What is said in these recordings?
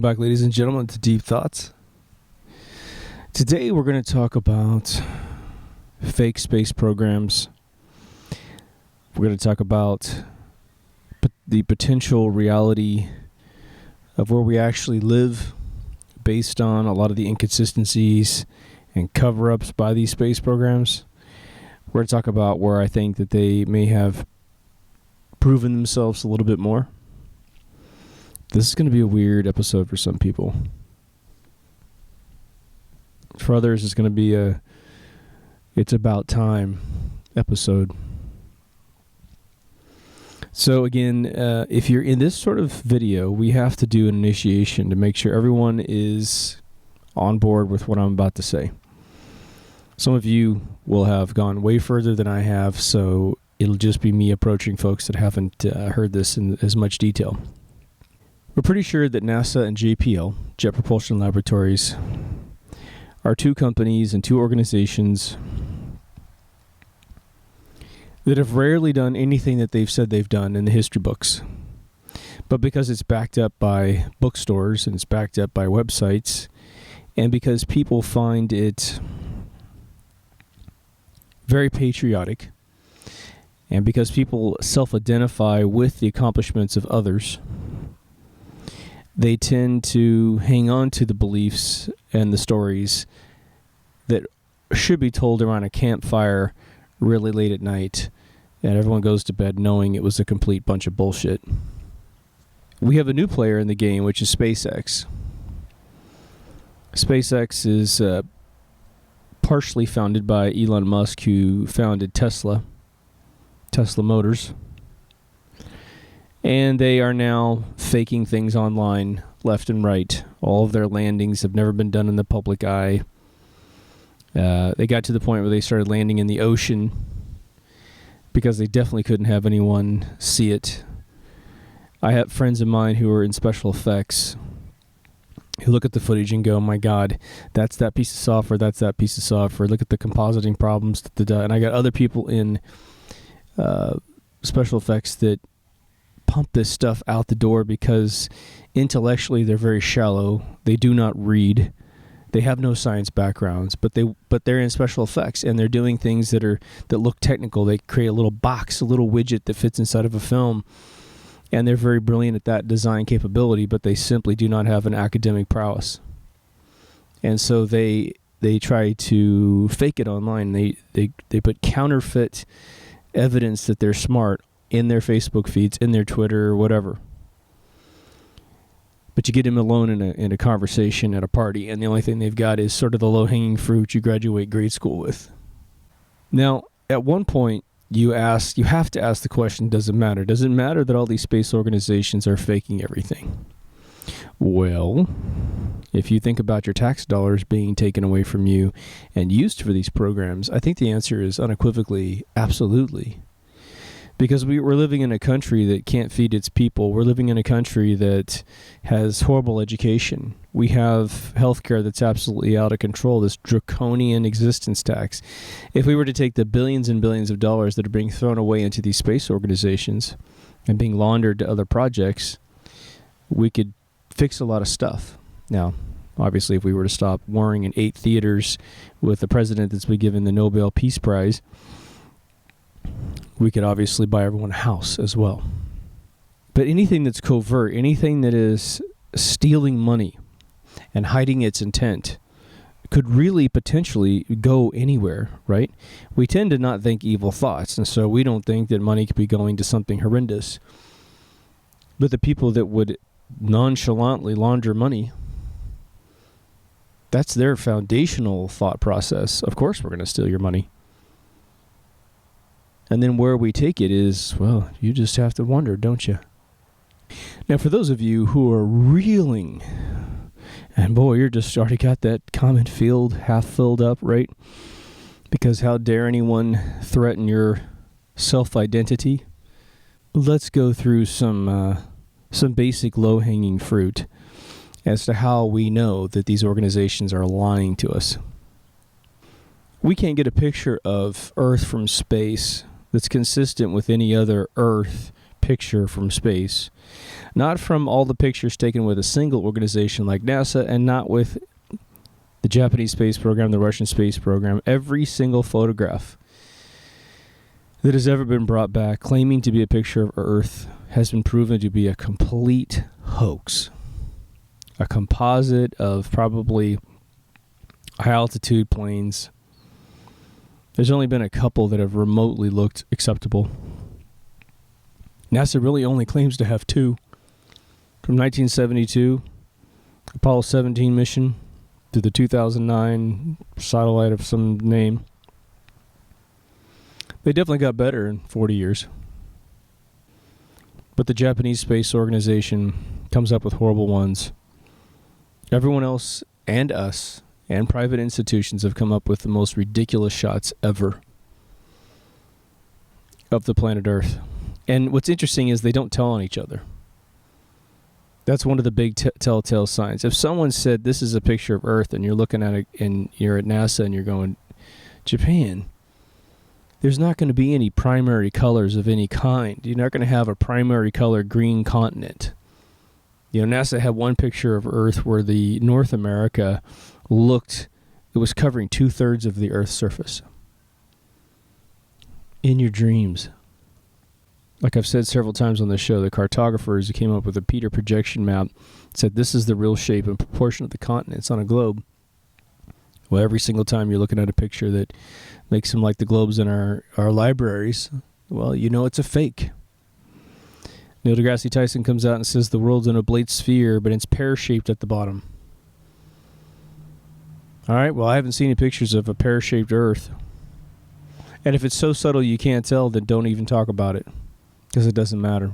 back, ladies and gentlemen, to Deep Thoughts. Today we're going to talk about fake space programs. We're going to talk about the potential reality of where we actually live based on a lot of the inconsistencies and cover-ups by these space programs. We're going to talk about where I think that they may have proven themselves a little bit more. This is going to be a weird episode for some people. For others, it's going to be it's about time episode. So again, if you're in this sort of video, we have to do an initiation to make sure everyone is on board with what I'm about to say. Some of you will have gone way further than I have, so it'll just be me approaching folks that haven't heard this in as much detail. We're pretty sure that NASA and JPL, Jet Propulsion Laboratories, are two companies and two organizations that have rarely done anything that they've said they've done in the history books. But because it's backed up by bookstores and it's backed up by websites, and because people find it very patriotic, and because people self-identify with the accomplishments of others, they tend to hang on to the beliefs and the stories that should be told around a campfire really late at night, and everyone goes to bed knowing it was a complete bunch of bullshit. We have a new player in the game, which is SpaceX. SpaceX is partially founded by Elon Musk, who founded Tesla Motors. And they are now faking things online left and right. All of their landings have never been done in the public eye. They got to the point where they started landing in the ocean because they definitely couldn't have anyone see it. I have friends of mine who are in special effects who look at the footage and go, my God, that's that piece of software, that's that piece of software. Look at the compositing problems. And I got other people in special effects that pump this stuff out the door because intellectually they're very shallow. They do not read. They have no science backgrounds, but they're in special effects and they're doing things that look technical. They create a little box, a little widget that fits inside of a film, and they're very brilliant at that design capability, but they simply do not have an academic prowess. And so they try to fake it online. They put counterfeit evidence that they're smart in their Facebook feeds, in their Twitter, or whatever. But you get them alone in a conversation at a party, and the only thing they've got is sort of the low-hanging fruit you graduate grade school with. Now, at one point, you have to ask the question, does it matter? Does it matter that all these space organizations are faking everything? Well, if you think about your tax dollars being taken away from you and used for these programs, I think the answer is unequivocally absolutely. Because we're living in a country that can't feed its people. We're living in a country that has horrible education. We have healthcare that's absolutely out of control, this draconian existence tax. If we were to take the billions and billions of dollars that are being thrown away into these space organizations and being laundered to other projects, we could fix a lot of stuff. Now, obviously, if we were to stop warring in 8 theaters with the president that's been given the Nobel Peace Prize, we could obviously buy everyone a house as well. But anything that's covert, anything that is stealing money and hiding its intent could really potentially go anywhere, right? We tend to not think evil thoughts, and so we don't think that money could be going to something horrendous. But the people that would nonchalantly launder money, that's their foundational thought process. Of course we're going to steal your money. And then where we take it is, well, you just have to wonder, don't you? Now, for those of you who are reeling, and boy, you're just already got that comment field half filled up, right? Because how dare anyone threaten your self-identity? Let's go through some basic low-hanging fruit as to how we know that these organizations are lying to us. We can't get a picture of Earth from space that's consistent with any other Earth picture from space, not from all the pictures taken with a single organization like NASA, and not with the Japanese space program, the Russian space program. Every single photograph that has ever been brought back claiming to be a picture of Earth has been proven to be a complete hoax. A composite of probably high-altitude planes. There's only been a couple that have remotely looked acceptable. NASA really only claims to have two. From 1972, Apollo 17 mission, to the 2009 satellite of some name. They definitely got better in 40 years. But the Japanese Space Organization comes up with horrible ones. Everyone else and us and private institutions have come up with the most ridiculous shots ever of the planet Earth. And what's interesting is they don't tell on each other. That's one of the big telltale signs. If someone said this is a picture of Earth and you're looking at it and you're at NASA and you're going, Japan, there's not going to be any primary colors of any kind. You're not going to have a primary color green continent. You know, NASA had one picture of Earth where the North America looked, it was covering 2/3 of the Earth's surface. In your dreams. Like I've said several times on the show, the cartographers who came up with a Peter projection map said this is the real shape and proportion of the continents on a globe. Well, every single time you're looking at a picture that makes them like the globes in our libraries, well, you know it's a fake. Neil deGrasse Tyson comes out and says the world's an oblate sphere, but it's pear-shaped at the bottom. All right, well, I haven't seen any pictures of a pear-shaped Earth. And if it's so subtle you can't tell, then don't even talk about it, because it doesn't matter.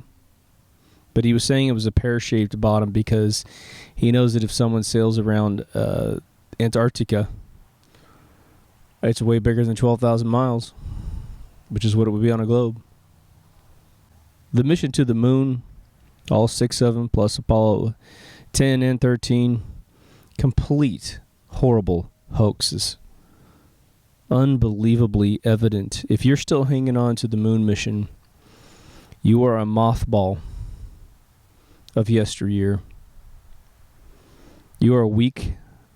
But he was saying it was a pear-shaped bottom because he knows that if someone sails around Antarctica, it's way bigger than 12,000 miles, which is what it would be on a globe. The mission to the moon, all 6 of them, plus Apollo 10 and 13, complete horrible hoaxes. Unbelievably evident. If you're still hanging on to the moon mission, you are a mothball of yesteryear. You are a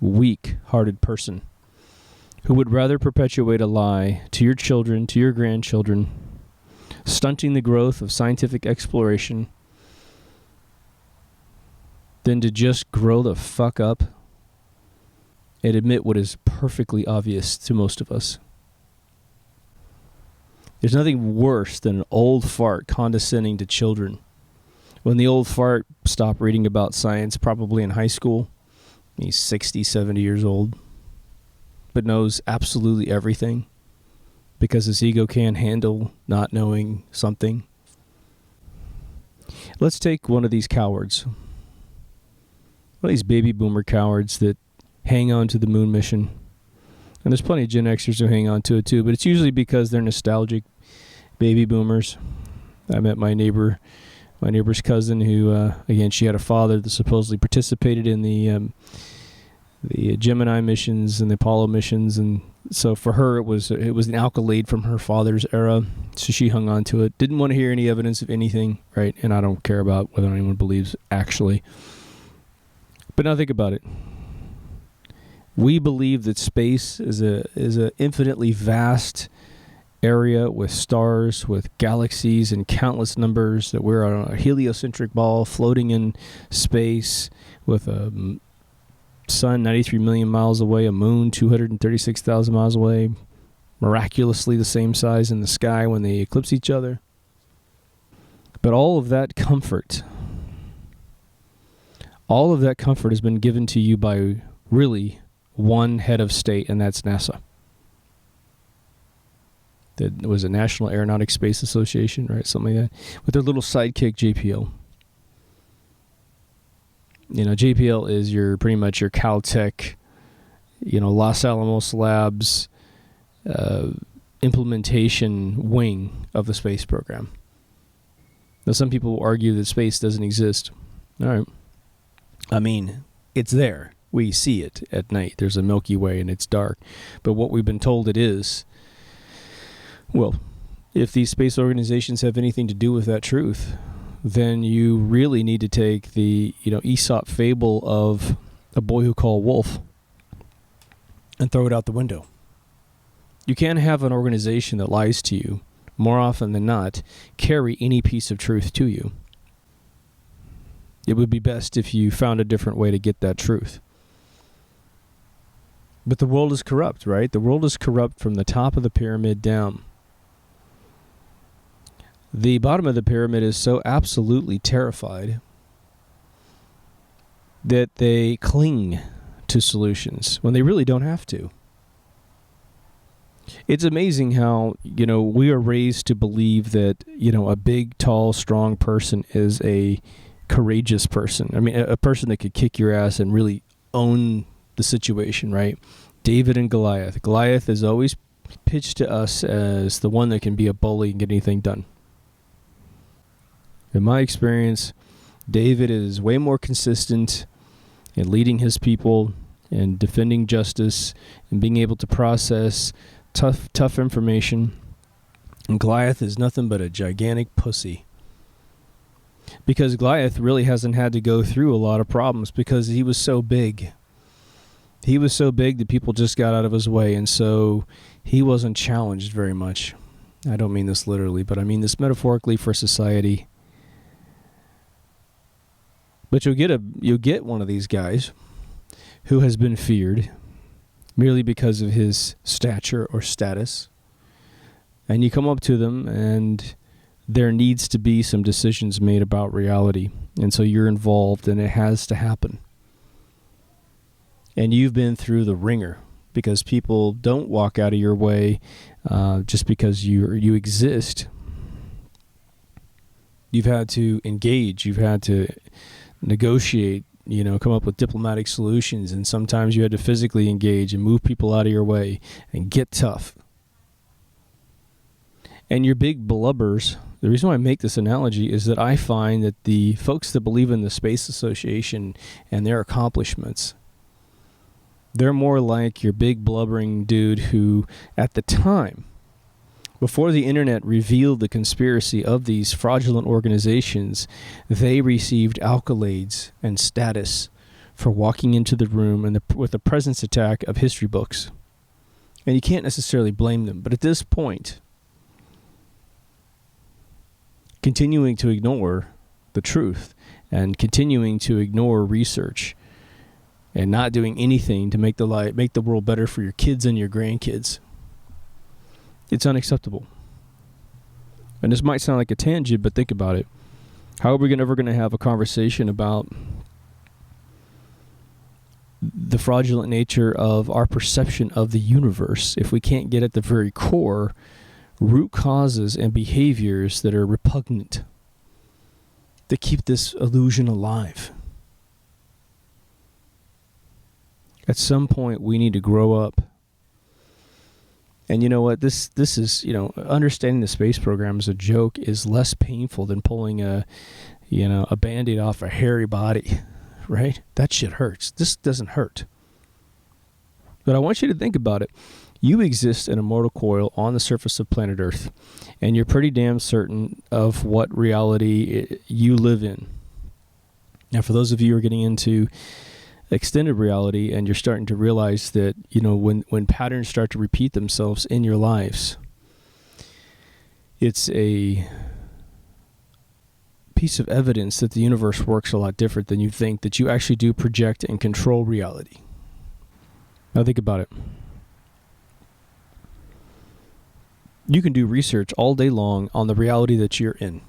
weak-hearted person who would rather perpetuate a lie to your children, to your grandchildren, stunting the growth of scientific exploration, than to just grow the fuck up and admit what is perfectly obvious to most of us. There's nothing worse than an old fart condescending to children. When the old fart stopped reading about science, probably in high school, he's 60, 70 years old, but knows absolutely everything because his ego can't handle not knowing something. Let's take one of these cowards. One of these baby boomer cowards that hang on to the moon mission. And there's plenty of Gen Xers who hang on to it too, but it's usually because they're nostalgic baby boomers. I met my neighbor's cousin who, again, she had a father that supposedly participated in the Gemini missions and the Apollo missions, and so for her it was an accolade from her father's era, so she hung on to it. Didn't want to hear any evidence of anything, right? And I don't care about whether anyone believes actually. But now think about it. We believe that space is a infinitely vast area with stars, with galaxies in countless numbers, that we're on a heliocentric ball floating in space with a sun 93 million miles away, a moon 236,000 miles away, miraculously the same size in the sky when they eclipse each other. But all of that comfort has been given to you by really one head of state, and that's NASA. That was a National Aeronautics Space Association, right? Something like that. With their little sidekick, JPL. You know, JPL is pretty much your Caltech, Los Alamos Labs implementation wing of the space program. Now, some people argue that space doesn't exist. All right. I mean, it's there. We see it at night. There's a Milky Way and it's dark. But what we've been told it is if these space organizations have anything to do with that truth, then you really need to take the, Aesop fable of a boy who called wolf and throw it out the window. You can't have an organization that lies to you, more often than not, carry any piece of truth to you. It would be best if you found a different way to get that truth. But the world is corrupt, right? The world is corrupt from the top of the pyramid down. The bottom of the pyramid is so absolutely terrified that they cling to solutions when they really don't have to. It's amazing how, we are raised to believe that, a big, tall, strong person is a courageous person. I mean, a person that could kick your ass and really own the situation, right? David and Goliath. Goliath is always pitched to us as the one that can be a bully and get anything done. In my experience, David is way more consistent in leading his people and defending justice and being able to process tough information. And Goliath is nothing but a gigantic pussy. Because Goliath really hasn't had to go through a lot of problems because he was so big. He was so big that people just got out of his way, and so he wasn't challenged very much. I don't mean this literally, but I mean this metaphorically for society. But you'll get one of these guys who has been feared merely because of his stature or status. And you come up to them and there needs to be some decisions made about reality. And so you're involved and it has to happen. And you've been through the ringer because people don't walk out of your way just because you exist. You've had to engage. You've had to negotiate, come up with diplomatic solutions, and sometimes you had to physically engage and move people out of your way and get tough. And your big blubbers, the reason why I make this analogy is that I find that the folks that believe in the Space Association and their accomplishments, they're more like your big blubbering dude who, at the time, before the internet revealed the conspiracy of these fraudulent organizations, they received accolades and status for walking into the room and with the presence attack of history books. And you can't necessarily blame them. But at this point, continuing to ignore the truth and continuing to ignore research and not doing anything to make the world better for your kids and your grandkids, it's unacceptable. And this might sound like a tangent, but think about it. How are we ever going to have a conversation about the fraudulent nature of our perception of the universe if we can't get at the very core root causes and behaviors that are repugnant that keep this illusion alive? At some point, we need to grow up. And you know what? This is, understanding the space program as a joke is less painful than pulling a Band-Aid off a hairy body, right? That shit hurts. This doesn't hurt. But I want you to think about it. You exist in a mortal coil on the surface of planet Earth, and you're pretty damn certain of what reality you live in. Now, for those of you who are getting into extended reality and you're starting to realize that, when patterns start to repeat themselves in your lives, it's a piece of evidence that the universe works a lot different than you think, that you actually do project and control reality. Now think about it. You can do research all day long on the reality that you're in.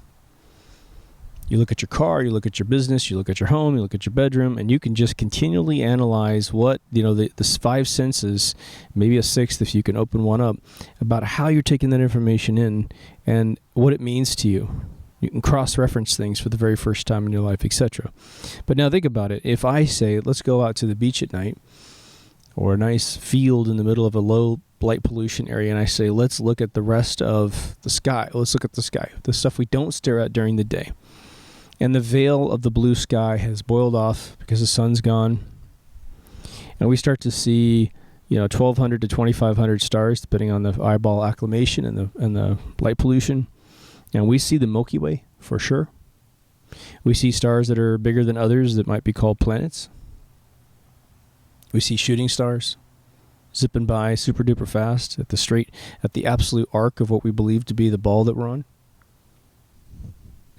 You look at your car, you look at your business, you look at your home, you look at your bedroom, and you can just continually analyze what, the five senses, maybe a sixth if you can open one up, about how you're taking that information in and what it means to you. You can cross-reference things for the very first time in your life, etc. But now think about it. If I say, let's go out to the beach at night, or a nice field in the middle of a low light pollution area, and I say, let's look at the rest of the sky. Let's look at the sky, the stuff we don't stare at during the day. And the veil of the blue sky has boiled off because the sun's gone. And we start to see, 1,200 to 2,500 stars, depending on the eyeball acclimation and the light pollution. And we see the Milky Way for sure. We see stars that are bigger than others that might be called planets. We see shooting stars zipping by super duper fast at the absolute arc of what we believe to be the ball that we're on.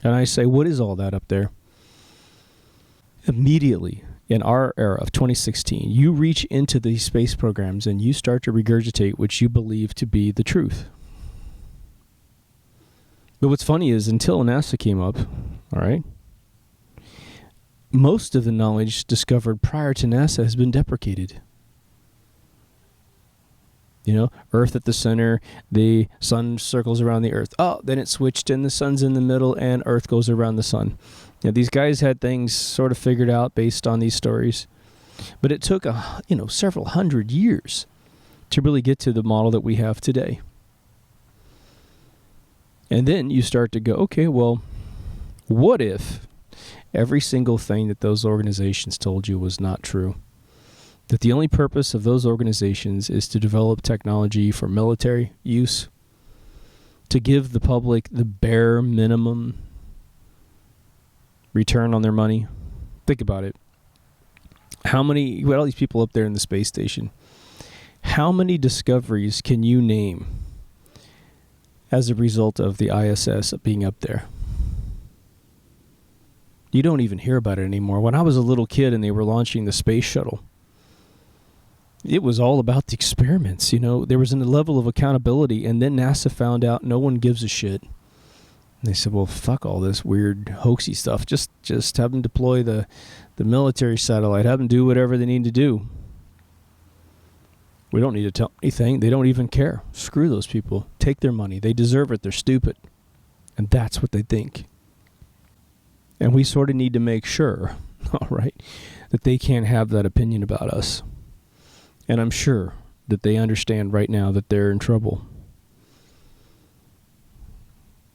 And I say, what is all that up there? Immediately, in our era of 2016, you reach into these space programs and you start to regurgitate what you believe to be the truth. But what's funny is until NASA came up, all right, most of the knowledge discovered prior to NASA has been deprecated. Earth at the center, the sun circles around the Earth. Oh, then it switched and the sun's in the middle and Earth goes around the sun. These guys had things sort of figured out based on these stories. But it took, several hundred years to really get to the model that we have today. And then you start to go, okay, well, what if every single thing that those organizations told you was not true? That the only purpose of those organizations is to develop technology for military use, to give the public the bare minimum return on their money. Think about it. You got all these people up there in the space station. How many discoveries can you name as a result of the ISS being up there? You don't even hear about it anymore. When I was a little kid and they were launching the space shuttle, it was all about the experiments. There was a level of accountability, and then NASA found out no one gives a shit. And they said, well, fuck all this weird hoaxy stuff. Just have them deploy the military satellite. Have them do whatever they need to do. We don't need to tell anything. They don't even care. Screw those people. Take their money. They deserve it. They're stupid. And that's what they think. And we sort of need to make sure, all right, that they can't have that opinion about us. And I'm sure that they understand right now that they're in trouble.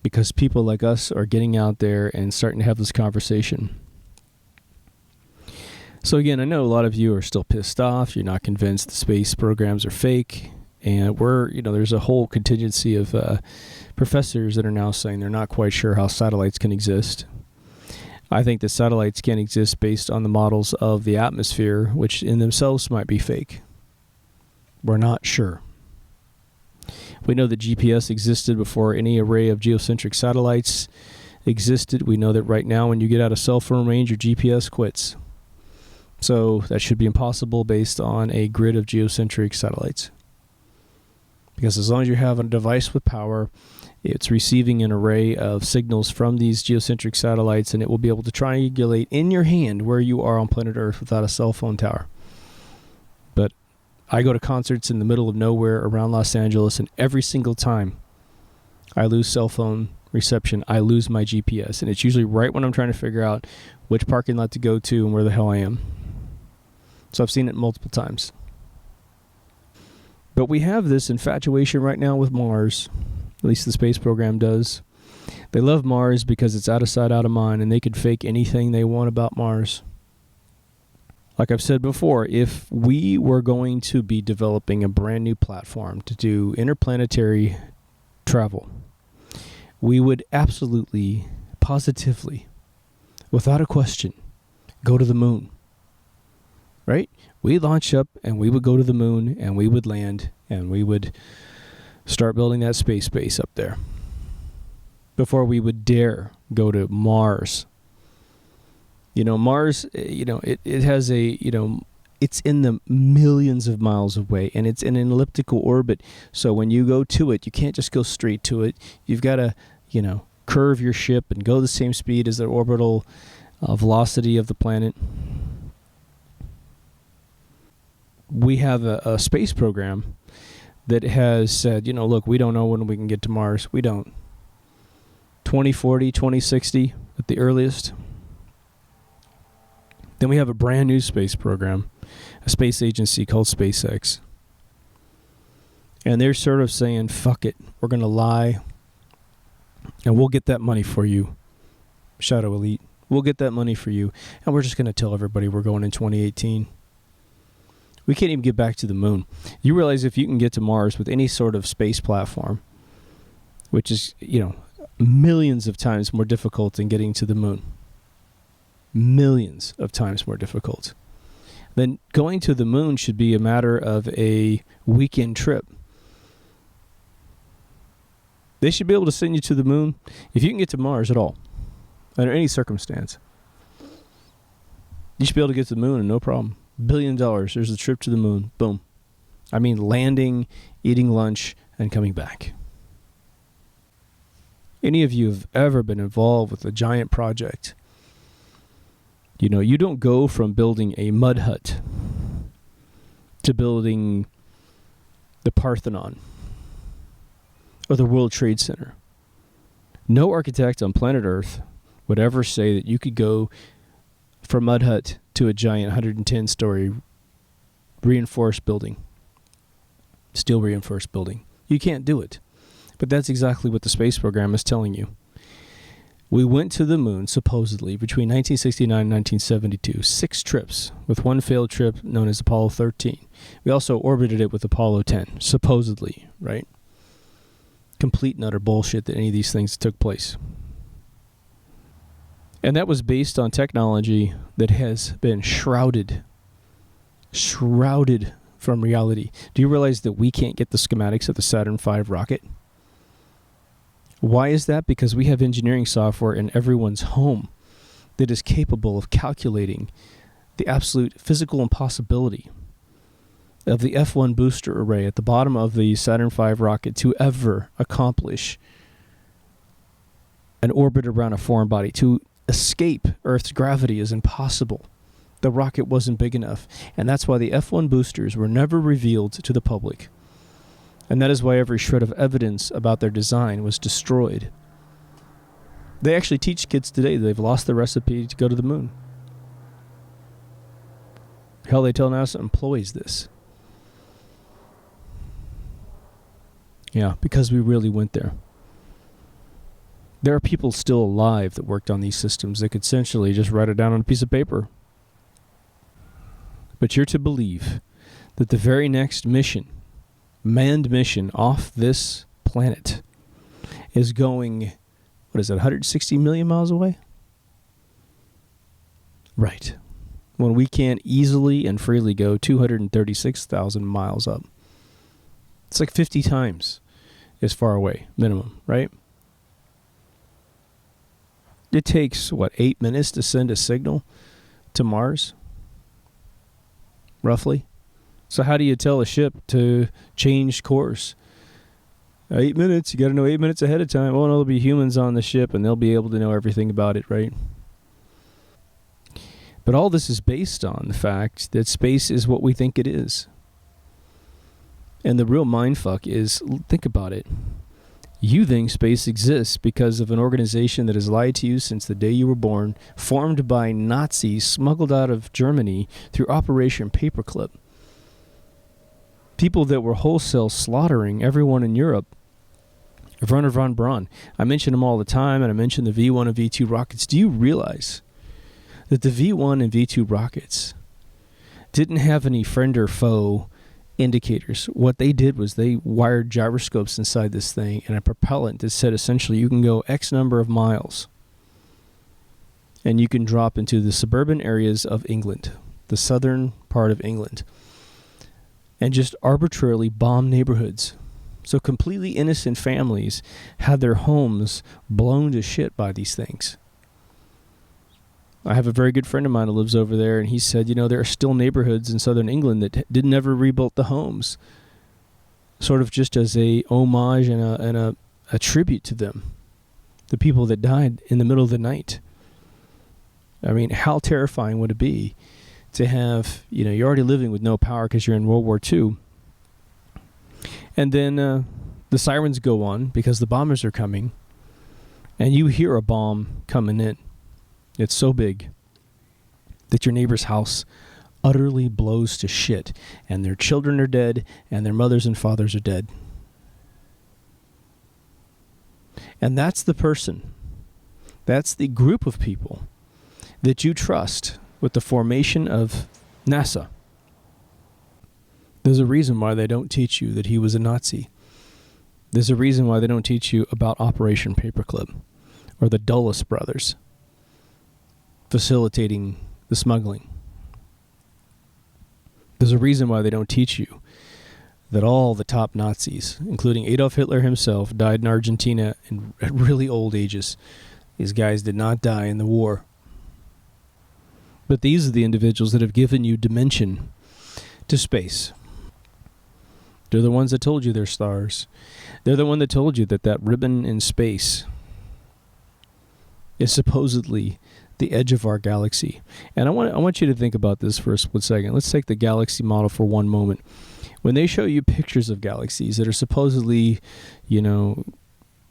Because people like us are getting out there and starting to have this conversation. So again, I know a lot of you are still pissed off. You're not convinced the space programs are fake. And there's a whole contingency of professors that are now saying they're not quite sure how satellites can exist. I think that satellites can exist based on the models of the atmosphere, which in themselves might be fake. We're not sure. We know that GPS existed before any array of geocentric satellites existed. We know that right now when you get out of cell phone range, your GPS quits. So that should be impossible based on a grid of geocentric satellites. Because as long as you have a device with power, it's receiving an array of signals from these geocentric satellites, and it will be able to triangulate in your hand where you are on planet Earth without a cell phone tower. But I go to concerts in the middle of nowhere around Los Angeles, and every single time I lose cell phone reception, I lose my GPS. And it's usually right when I'm trying to figure out which parking lot to go to and where the hell I am. So I've seen it multiple times. But we have this infatuation right now with Mars. At least the space program does. They love Mars because it's out of sight, out of mind, and they could fake anything they want about Mars. Like I've said before, if we were going to be developing a brand new platform to do interplanetary travel, we would absolutely, positively, without a question, go to the moon. Right? We'd launch up and we would go to the moon and we would land and we would start building that space base up there before we would dare go to Mars. Mars, it has it's in the millions of miles away, and it's in an elliptical orbit. So when you go to it, you can't just go straight to it. You've got to, curve your ship and go the same speed as the orbital velocity of the planet. We have a space program that has said, look, we don't know when we can get to Mars. We don't. 2040, 2060 at the earliest. Then we have a brand new space program, a space agency called SpaceX. And they're sort of saying, fuck it, we're going to lie, and we'll get that money for you, Shadow Elite. We'll get that money for you, and we're just going to tell everybody we're going in 2018. We can't even get back to the moon. You realize if you can get to Mars with any sort of space platform, which is, millions of times more difficult than getting to the moon. Millions of times more difficult. Then going to the moon should be a matter of a weekend trip. They should be able to send you to the moon if you can get to Mars at all, under any circumstance. You should be able to get to the moon and no problem. $1 billion. There's a trip to the moon. Boom. I mean, landing, eating lunch, and coming back. Any of you have ever been involved with a giant project? You don't go from building a mud hut to building the Parthenon or the World Trade Center. No architect on planet Earth would ever say that you could go from mud hut to a giant 110-story reinforced building, steel reinforced building. You can't do it. But that's exactly what the space program is telling you. We went to the moon, supposedly, between 1969 and 1972. 6 trips, with one failed trip known as Apollo 13. We also orbited it with Apollo 10, supposedly, right? Complete and utter bullshit that any of these things took place. And that was based on technology that has been shrouded from reality. Do you realize that we can't get the schematics of the Saturn V rocket? Why is that? Because we have engineering software in everyone's home that is capable of calculating the absolute physical impossibility of the F1 booster array at the bottom of the Saturn V rocket to ever accomplish an orbit around a foreign body. To escape Earth's gravity is impossible. The rocket wasn't big enough. And that's why the F1 boosters were never revealed to the public. And that is why every shred of evidence about their design was destroyed. They actually teach kids today they've lost the recipe to go to the moon. Hell, they tell NASA employees this. Yeah, because we really went there. There are people still alive that worked on these systems. They could essentially just write it down on a piece of paper. But you're to believe that the very next mission, manned mission off this planet, is going, 160 million miles away? Right. When we can't easily and freely go 236,000 miles up. It's like 50 times as far away, minimum, right? It takes, 8 minutes to send a signal to Mars? Roughly. So how do you tell a ship to change course? 8 minutes. You got to know 8 minutes ahead of time. Oh, no, there'll be humans on the ship, and they'll be able to know everything about it, right? But all this is based on the fact that space is what we think it is. And the real mindfuck is, think about it. You think space exists because of an organization that has lied to you since the day you were born, formed by Nazis smuggled out of Germany through Operation Paperclip. People that were wholesale slaughtering everyone in Europe. Werner von Braun. I mention them all the time, and I mention the V1 and V2 rockets. Do you realize that the V1 and V2 rockets didn't have any friend or foe indicators? What they did was they wired gyroscopes inside this thing and a propellant that said essentially you can go X number of miles and you can drop into the suburban areas of England, the southern part of England, and just arbitrarily bomb neighborhoods. So completely innocent families had their homes blown to shit by these things. I have a very good friend of mine who lives over there, and he said, there are still neighborhoods in southern England that didn't ever rebuild the homes, sort of just as a homage and a tribute to them, the people that died in the middle of the night. I mean, how terrifying would it be to have, you're already living with no power because you're in World War II, and then the sirens go on because the bombers are coming, and you hear a bomb coming in. It's so big that your neighbor's house utterly blows to shit, and their children are dead, and their mothers and fathers are dead. And that's the person, that's the group of people that you trust with the formation of NASA. There's a reason why they don't teach you that he was a Nazi. There's a reason why they don't teach you about Operation Paperclip or the Dulles brothers facilitating the smuggling. There's a reason why they don't teach you that all the top Nazis, including Adolf Hitler himself, died in Argentina at really old ages. These guys did not die in the war. But these are the individuals that have given you dimension to space. They're the ones that told you they're stars. They're the one that told you that that ribbon in space is supposedly the edge of our galaxy. And I want you to think about this for a split second. Let's take the galaxy model for one moment. When they show you pictures of galaxies that are supposedly,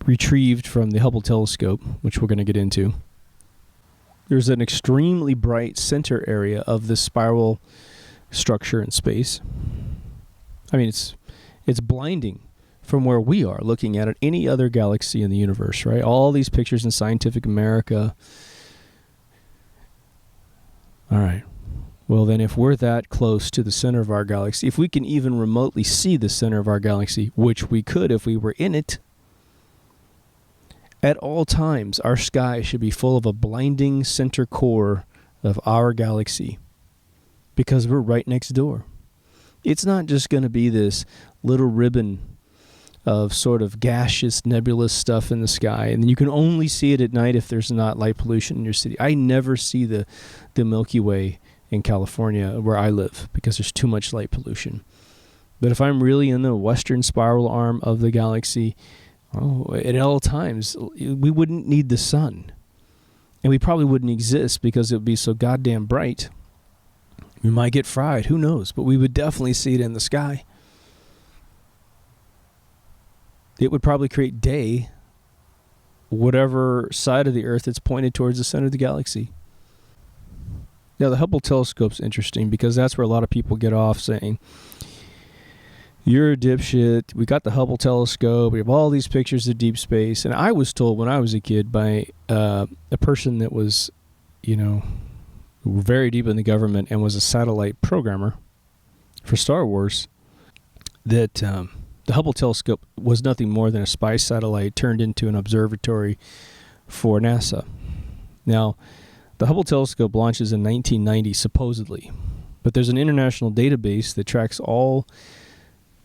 retrieved from the Hubble telescope, which we're going to get into, there's an extremely bright center area of this spiral structure in space. I mean, it's blinding from where we are looking at any other galaxy in the universe, right? All these pictures in Scientific America. All right. Well, then if we're that close to the center of our galaxy, if we can even remotely see the center of our galaxy, which we could if we were in it, at all times, our sky should be full of a blinding center core of our galaxy because we're right next door. It's not just going to be this little ribbon of sort of gaseous, nebulous stuff in the sky, and you can only see it at night if there's not light pollution in your city. I never see the Milky Way in California where I live because there's too much light pollution. But if I'm really in the western spiral arm of the galaxy, at all times, we wouldn't need the sun. And we probably wouldn't exist because it would be so goddamn bright. We might get fried, who knows? But we would definitely see it in the sky. It would probably create day, whatever side of the Earth it's pointed towards the center of the galaxy. Now, the Hubble telescope's interesting because that's where a lot of people get off saying, you're a dipshit, we got the Hubble telescope, we have all these pictures of deep space. And I was told when I was a kid by a person that was, very deep in the government and was a satellite programmer for Star Wars, that the Hubble telescope was nothing more than a spy satellite turned into an observatory for NASA. Now, the Hubble telescope launches in 1990, supposedly, but there's an international database that tracks all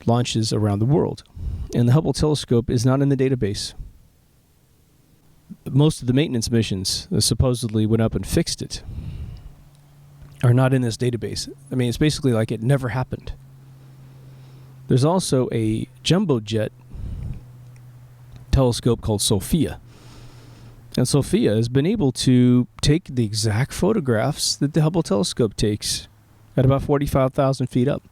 launches around the world, and the Hubble telescope is not in the database. Most of the maintenance missions that supposedly went up and fixed it are not in this database. I mean, it's basically like it never happened. There's also a jumbo jet telescope called SOFIA. And SOFIA has been able to take the exact photographs that the Hubble telescope takes at about 45,000 feet up.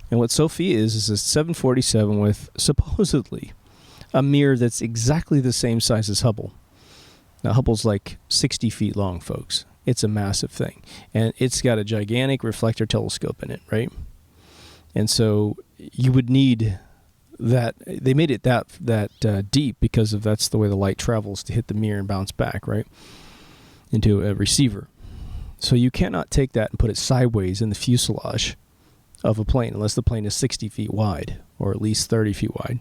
And what SOFIA is a 747 with supposedly a mirror that's exactly the same size as Hubble. Now, Hubble's like 60 feet long, folks. It's a massive thing. And it's got a gigantic reflector telescope in it, right? And so you would need that. They made it that deep because that's the way the light travels to hit the mirror and bounce back, right, into a receiver. So you cannot take that and put it sideways in the fuselage of a plane unless the plane is 60 feet wide or at least 30 feet wide.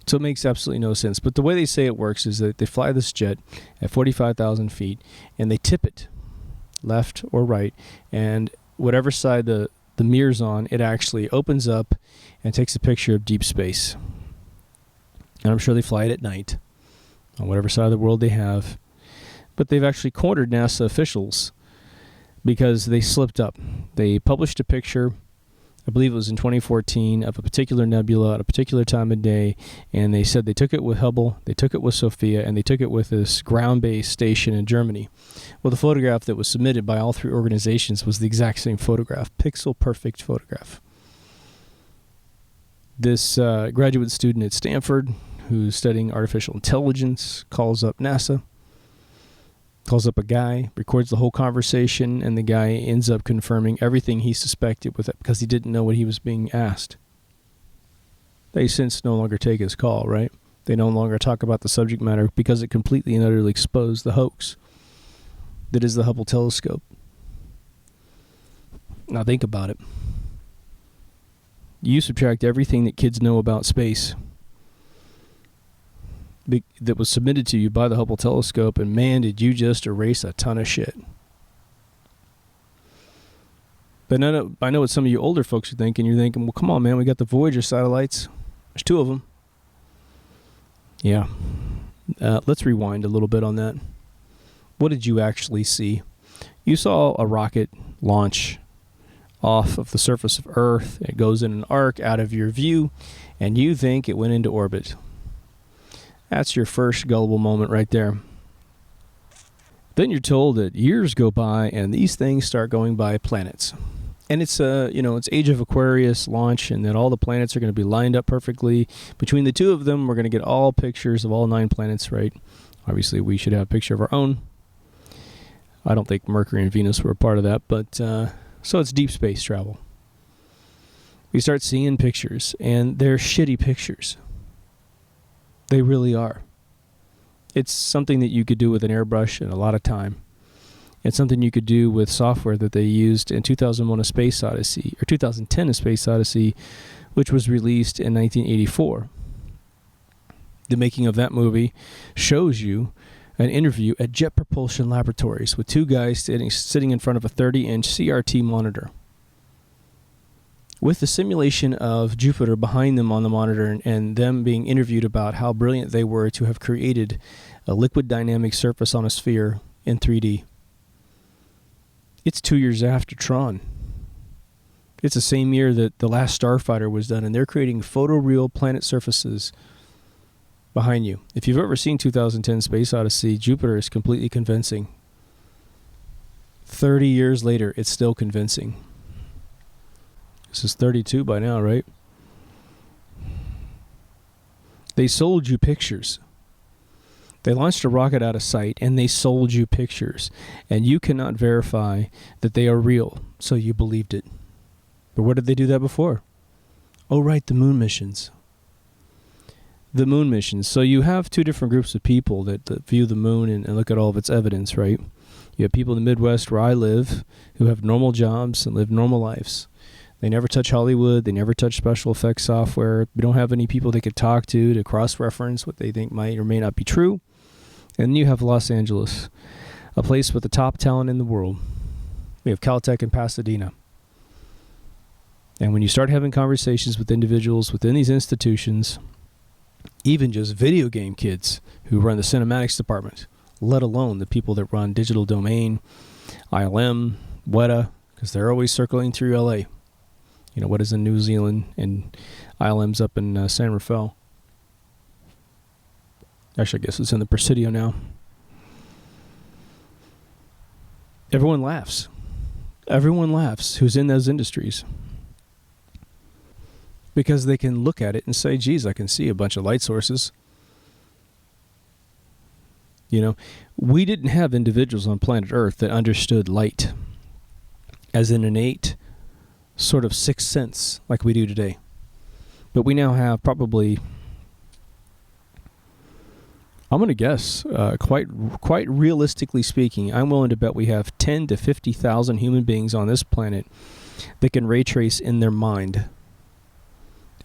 So it makes absolutely no sense. But the way they say it works is that they fly this jet at 45,000 feet and they tip it left or right, and whatever side the mirror's on, it actually opens up and takes a picture of deep space. And I'm sure they fly it at night on whatever side of the world they have. But they've actually cornered NASA officials because they slipped up. They published a picture, I believe it was in 2014, of a particular nebula at a particular time of day, and they said they took it with Hubble, they took it with SOFIA, and they took it with this ground-based station in Germany. Well, the photograph that was submitted by all three organizations was the exact same photograph, pixel-perfect photograph. This graduate student at Stanford who's studying artificial intelligence calls up NASA, calls up a guy, records the whole conversation, and the guy ends up confirming everything he suspected with it because he didn't know what he was being asked. They since no longer take his call, right? They no longer talk about the subject matter because it completely and utterly exposed the hoax that is the Hubble telescope. Now think about it. You subtract everything that kids know about space that was submitted to you by the Hubble telescope, and man, did you just erase a ton of shit. But I know what some of you older folks are thinking. You're thinking, well, come on, man, we got the Voyager satellites. There's 2 of them. Yeah. Let's rewind a little bit on that. What did you actually see? You saw a rocket launch off of the surface of Earth. It goes in an arc out of your view, and you think it went into orbit. That's your first gullible moment right there. Then you're told that years go by and these things start going by planets. And it's it's Age of Aquarius launch, and that all the planets are going to be lined up perfectly. Between the 2 of them, we're going to get all pictures of all 9 planets, right? Obviously, we should have a picture of our own. I don't think Mercury and Venus were a part of that, but so it's deep space travel. We start seeing pictures, and they're shitty pictures. They really are. It's something that you could do with an airbrush in a lot of time. It's something you could do with software that they used in 2001: A Space Odyssey, or 2010: A Space Odyssey, which was released in 1984. The making of that movie shows you an interview at Jet Propulsion Laboratories with 2 guys sitting in front of a 30-inch CRT monitor, with the simulation of Jupiter behind them on the monitor, and them being interviewed about how brilliant they were to have created a liquid dynamic surface on a sphere in 3D. It's 2 years after Tron. It's the same year that The Last Starfighter was done, and they're creating photoreal planet surfaces behind you. If you've ever seen 2010 Space Odyssey, Jupiter is completely convincing. 30 years later, it's still convincing. This is 32 by now, right? They sold you pictures. They launched a rocket out of sight, and they sold you pictures. And you cannot verify that they are real, so you believed it. But what did they do that before? Oh, right, the moon missions. The moon missions. So you have 2 different groups of people that view the moon and look at all of its evidence, right? You have people in the Midwest where I live who have normal jobs and live normal lives. They never touch Hollywood. They never touch special effects software. We don't have any people they could talk to cross-reference what they think might or may not be true. And then you have Los Angeles, a place with the top talent in the world. We have Caltech and Pasadena. And when you start having conversations with individuals within these institutions, even just video game kids who run the cinematics department, let alone the people that run digital domain, ILM, Weta, because they're always circling through LA. You know, Weta's in New Zealand and ILM's up in San Rafael. Actually, I guess it's in the Presidio now. Everyone laughs. Everyone laughs who's in those industries. Because they can look at it and say, geez, I can see a bunch of light sources. You know, we didn't have individuals on planet Earth that understood light as an innate sort of sixth sense like we do today. But we now have probably, I'm going to guess, quite realistically speaking, I'm willing to bet we have 10 to 50,000 human beings on this planet that can ray trace in their mind.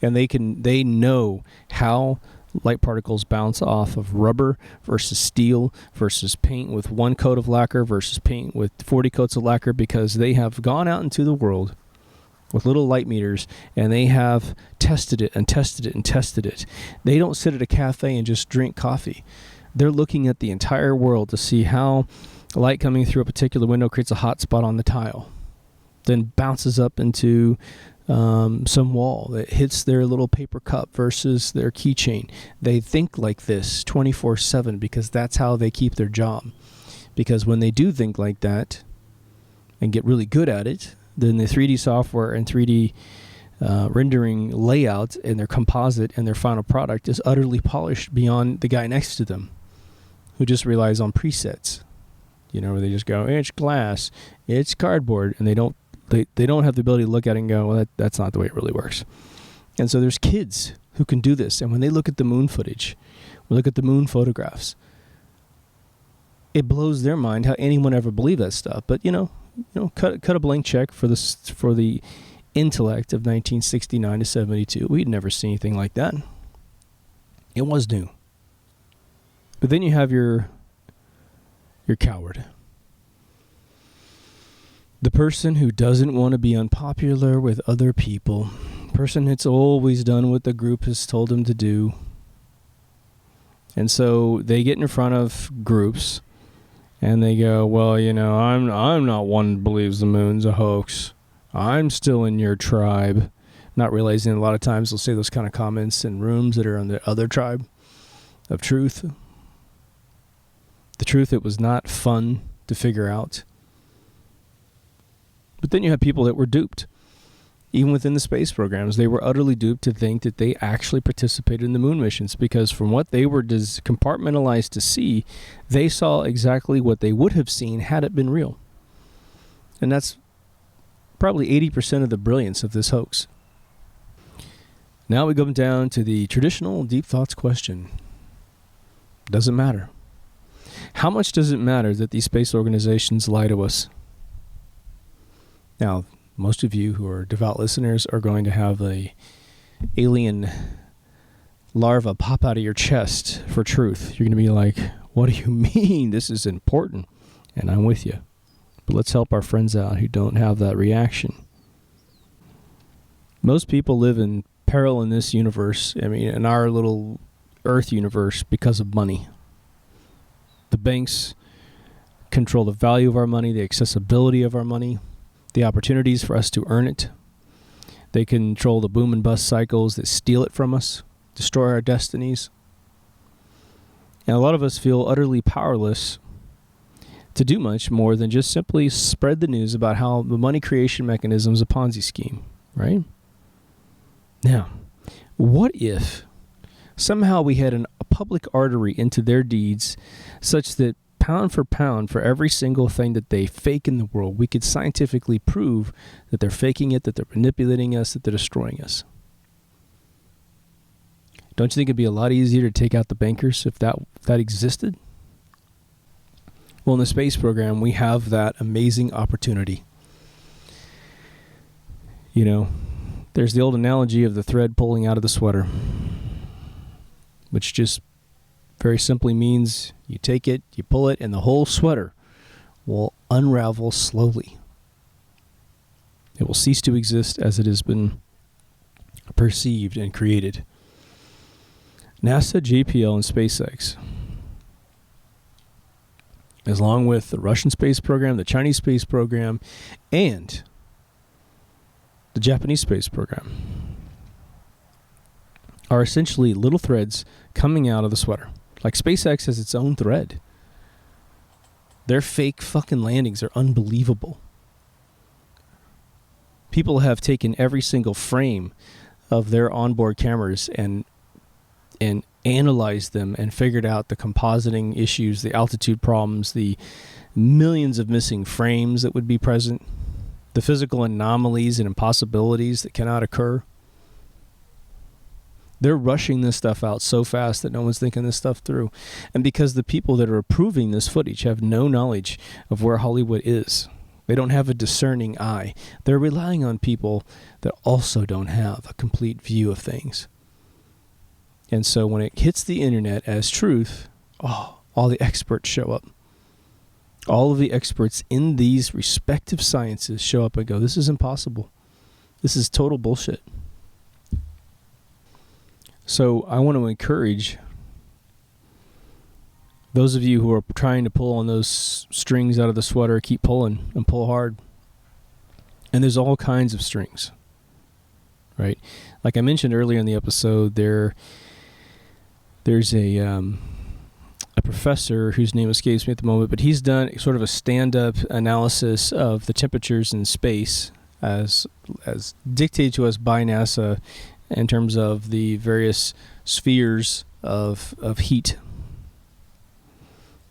And they know how light particles bounce off of rubber versus steel versus paint with 1 coat of lacquer versus paint with 40 coats of lacquer, because they have gone out into the world with little light meters and they have tested it and tested it and tested it. They don't sit at a cafe and just drink coffee. They're looking at the entire world to see how light coming through a particular window creates a hot spot on the tile, then bounces up into some wall that hits their little paper cup versus their keychain. They think like this 24/7 because that's how they keep their job. Because when they do think like that and get really good at it, then the 3D software and 3D rendering layout and their composite and their final product is utterly polished beyond the guy next to them who just relies on presets. You know, where they just go, it's glass, it's cardboard, and they don't have the ability to look at it and go, well, that's not the way it really works. And so there's kids who can do this. And when they look at the moon footage, we look at the moon photographs, it blows their mind how anyone ever believed that stuff. But, you know, cut a blank check for the intellect of 1969 to 72. We'd never seen anything like that. It was new. But then you have your coward. The person who doesn't want to be unpopular with other people. Person that's always done what the group has told them to do. And so they get in front of groups and they go, well, you know, I'm not one that believes the moon's a hoax. I'm still in your tribe. Not realizing a lot of times they'll say those kind of comments in rooms that are on the other tribe of truth. The truth, it was not fun to figure out. But then you have people that were duped. Even within the space programs, they were utterly duped to think that they actually participated in the moon missions, because from what they were compartmentalized to see, they saw exactly what they would have seen had it been real. And that's probably 80% of the brilliance of this hoax. Now we go down to the traditional deep thoughts question. Doesn't matter. How much does it matter that these space organizations lie to us? Now, most of you who are devout listeners are going to have a alien larva pop out of your chest for truth. You're going to be like, what do you mean? This is important. And I'm with you. But let's help our friends out who don't have that reaction. Most people live in peril in this universe, in our little Earth universe, because of money. The banks control the value of our money, the accessibility of our money, the opportunities for us to earn it. They control the boom and bust cycles that steal it from us, destroy our destinies. And a lot of us feel utterly powerless to do much more than just simply spread the news about how the money creation mechanism is a Ponzi scheme, right? Now, what if somehow we had a public artery into their deeds such that pound for every single thing that they fake in the world, we could scientifically prove that they're faking it, that they're manipulating us, that they're destroying us? Don't you think it'd be a lot easier to take out the bankers if that existed? Well, in the space program, we have that amazing opportunity. You know, there's the old analogy of the thread pulling out of the sweater, which just very simply means you take it, you pull it, and the whole sweater will unravel slowly. It will cease to exist as it has been perceived and created. NASA, JPL, and SpaceX, along with the Russian space program, the Chinese space program, and the Japanese space program, are essentially little threads coming out of the sweater. Like SpaceX has its own thread. Their fake fucking landings are unbelievable. People have taken every single frame of their onboard cameras and analyzed them and figured out the compositing issues, the altitude problems, the millions of missing frames that would be present, the physical anomalies and impossibilities that cannot occur. They're rushing this stuff out so fast that no one's thinking this stuff through. And because the people that are approving this footage have no knowledge of where Hollywood is, they don't have a discerning eye. They're relying on people that also don't have a complete view of things. And so when it hits the internet as truth, all the experts show up. All of the experts in these respective sciences show up and go, this is impossible. This is total bullshit. So I want to encourage those of you who are trying to pull on those strings out of the sweater, keep pulling and pull hard. And there's all kinds of strings, right? Like I mentioned earlier in the episode, there's a professor whose name escapes me at the moment, but he's done sort of a stand-up analysis of the temperatures in space as dictated to us by NASA in terms of the various spheres of heat.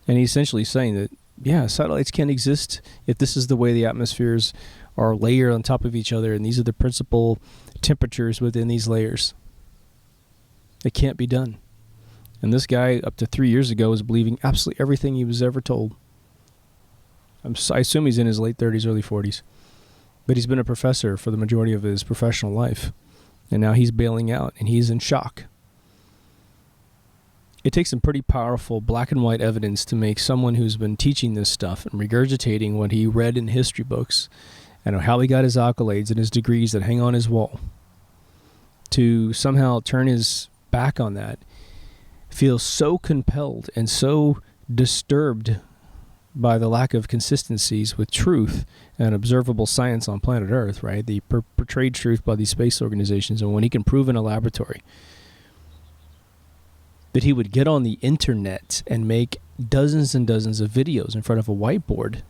And he's essentially saying that, yeah, satellites can exist if this is the way the atmospheres are layered on top of each other, and these are the principal temperatures within these layers. It can't be done. And this guy, up to 3 years ago, was believing absolutely everything he was ever told. I assume he's in his late 30s, early 40s. But he's been a professor for the majority of his professional life. And now he's bailing out, and he's in shock. It takes some pretty powerful black and white evidence to make someone who's been teaching this stuff and regurgitating what he read in history books and how he got his accolades and his degrees that hang on his wall, to somehow turn his back on that, feel so compelled and so disturbed by the lack of consistencies with truth and observable science on planet Earth, right? The portrayed truth by these space organizations, and when he can prove in a laboratory that he would get on the internet and make dozens and dozens of videos in front of a whiteboard,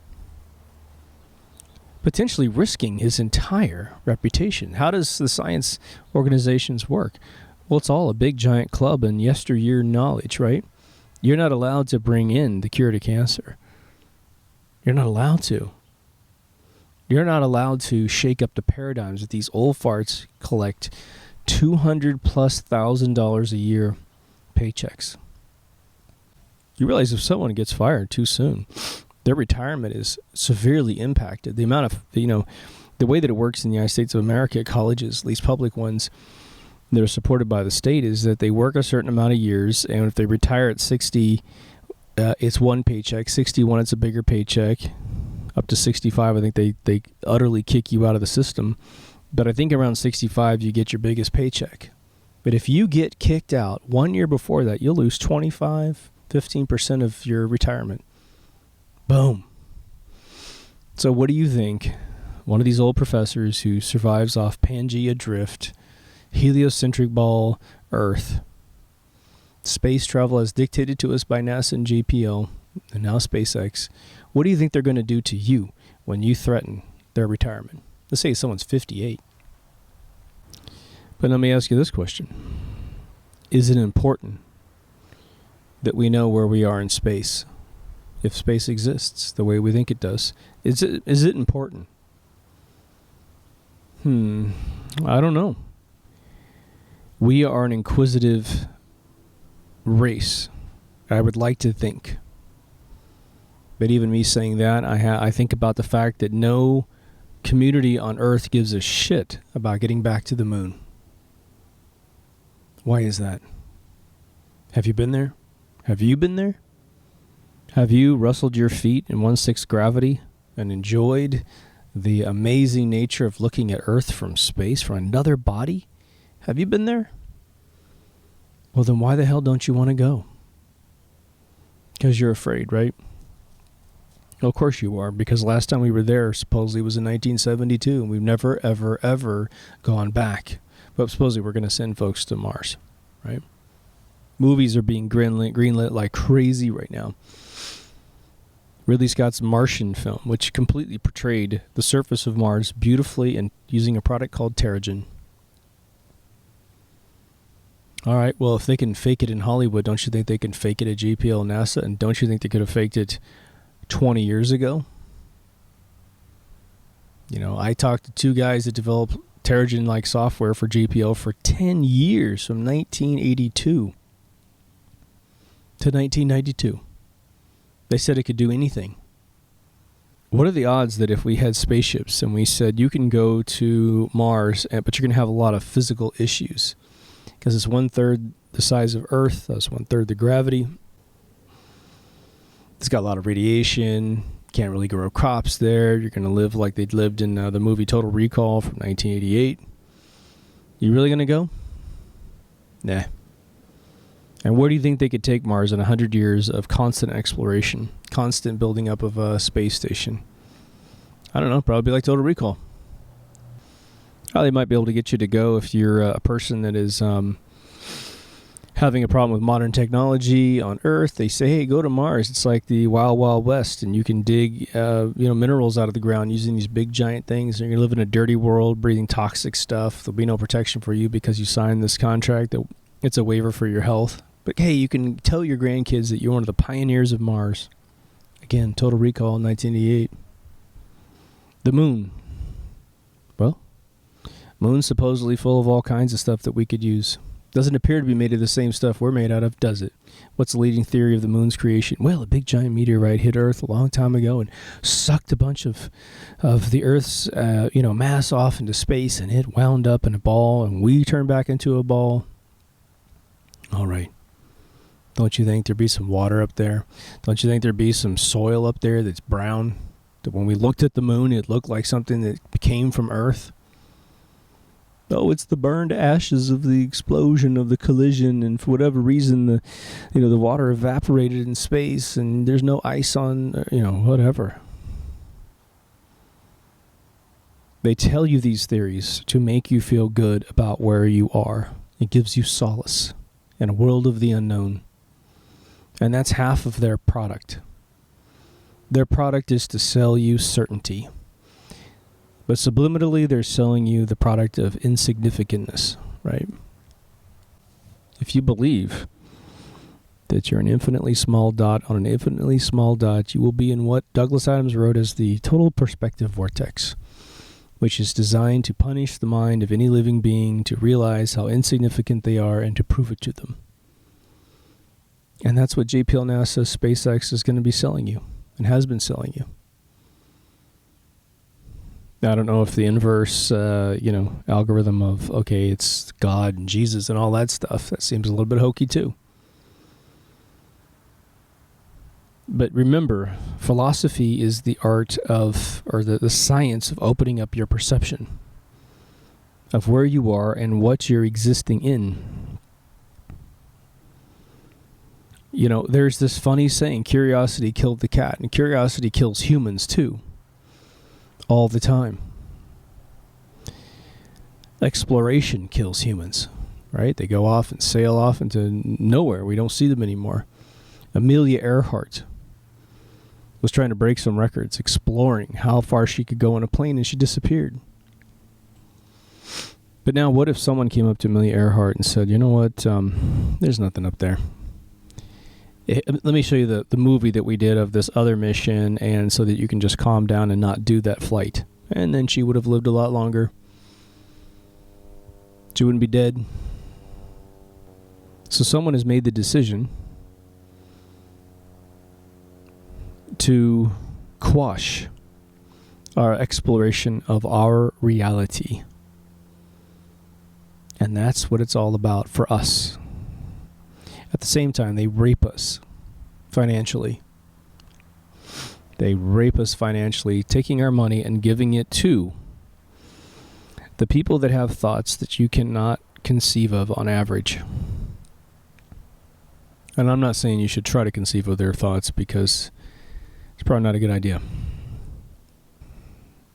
potentially risking his entire reputation. How does the science organizations work? Well, it's all a big giant club in yesteryear knowledge, right? You're not allowed to bring in the cure to cancer. You're not allowed to. You're not allowed to shake up the paradigms that these old farts collect $200,000+ a year paychecks. You realize if someone gets fired too soon, their retirement is severely impacted. The amount of, the way that it works in the United States of America at colleges, at least public ones that are supported by the state, is that they work a certain amount of years, and if they retire at 60, it's one paycheck. 61, it's a bigger paycheck. Up to 65, I think they utterly kick you out of the system. But I think around 65, you get your biggest paycheck. But if you get kicked out 1 year before that, you'll lose 15% of your retirement. Boom. So what do you think one of these old professors who survives off Pangea drift, heliocentric ball Earth, space travel as dictated to us by NASA and JPL, and now SpaceX, what do you think they're going to do to you when you threaten their retirement? Let's say someone's 58. But let me ask you this question. Is it important that we know where we are in space? If space exists the way we think it does, is it important? I don't know. We are an inquisitive race, I would like to think. But even me saying that, I think about the fact that no community on Earth gives a shit about getting back to the moon. Why is that? Have you been there? Have you been there? Have you rustled your feet in 1/6 gravity and enjoyed the amazing nature of looking at Earth from space, from another body? Have you been there? Well, then why the hell don't you want to go? Because you're afraid, right? Well, of course you are, because last time we were there supposedly was in 1972, and we've never, ever, ever gone back. But supposedly we're going to send folks to Mars, right? Movies are being greenlit like crazy right now. Ridley Scott's Martian film, which completely portrayed the surface of Mars beautifully and using a product called Terrigen. All right, well, if they can fake it in Hollywood, don't you think they can fake it at JPL and NASA? And don't you think they could have faked it 20 years ago? I talked to two guys that developed Terrigen-like software for JPL for 10 years, from 1982 to 1992. They said it could do anything. What are the odds that if we had spaceships and we said you can go to Mars, but you're going to have a lot of physical issues because it's 1/3 the size of Earth, that's 1/3 the gravity. It's got a lot of radiation. Can't really grow crops there. You're going to live like they'd lived in the movie Total Recall from 1988. You really going to go? Nah. And where do you think they could take Mars in 100 years of constant exploration, constant building up of a space station? I don't know, probably like Total Recall. They might be able to get you to go if you're a person that is having a problem with modern technology on Earth. They say, hey, go to Mars. It's like the Wild Wild West, and you can dig minerals out of the ground using these big giant things. And you're going to live in a dirty world, breathing toxic stuff. There'll be no protection for you because you signed this contract. That it's a waiver for your health. But hey, you can tell your grandkids that you're one of the pioneers of Mars. Again, Total Recall, 1988. The moon. Well, moon's supposedly full of all kinds of stuff that we could use. Doesn't appear to be made of the same stuff we're made out of, does it? What's the leading theory of the moon's creation? Well, a big giant meteorite hit Earth a long time ago and sucked a bunch of the Earth's mass off into space, and it wound up in a ball, and we turned back into a ball. All right. Don't you think there'd be some water up there? Don't you think there'd be some soil up there that's brown? That when we looked at the moon, it looked like something that came from Earth? Oh, it's the burned ashes of the explosion of the collision, and for whatever reason, the water evaporated in space, and there's no ice on, whatever. They tell you these theories to make you feel good about where you are. It gives you solace in a world of the unknown. And that's half of their product. Their product is to sell you certainty. But subliminally, they're selling you the product of insignificantness, right? If you believe that you're an infinitely small dot on an infinitely small dot, you will be in what Douglas Adams wrote as the total perspective vortex, which is designed to punish the mind of any living being to realize how insignificant they are and to prove it to them. And that's what JPL NASA SpaceX is going to be selling you and has been selling you. I don't know if the inverse, algorithm of, okay, it's God and Jesus and all that stuff, that seems a little bit hokey too. But remember, philosophy is the art of, or the science of opening up your perception of where you are and what you're existing in. There's this funny saying, curiosity killed the cat, and curiosity kills humans too. All the time. Exploration kills humans, right? They go off and sail off into nowhere. We don't see them anymore. Amelia Earhart was trying to break some records, exploring how far she could go on a plane, and she disappeared. But now, what if someone came up to Amelia Earhart and said, you know what, there's nothing up there. Let me show you the movie that we did of this other mission, and so that you can just calm down and not do that flight. And then she would have lived a lot longer. She wouldn't be dead. So someone has made the decision to quash our exploration of our reality. And that's what it's all about for us. At the same time, they rape us financially. They rape us financially, taking our money and giving it to the people that have thoughts that you cannot conceive of on average. And I'm not saying you should try to conceive of their thoughts, because it's probably not a good idea.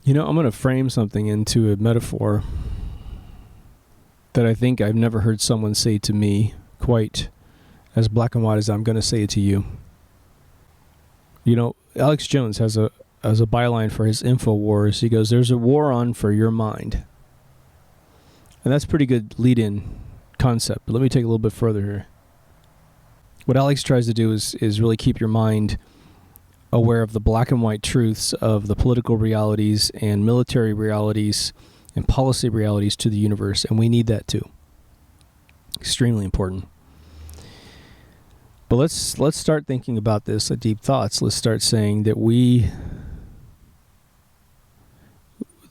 I'm going to frame something into a metaphor that I think I've never heard someone say to me quite as black and white as I'm going to say it to you. Alex Jones has a byline for his InfoWars. He goes, there's a war on for your mind. And that's a pretty good lead-in concept. But let me take a little bit further here. What Alex tries to do is really keep your mind aware of the black and white truths of the political realities and military realities and policy realities to the universe. And we need that too. Extremely important. But let's start thinking about this at deep thoughts. Let's start saying that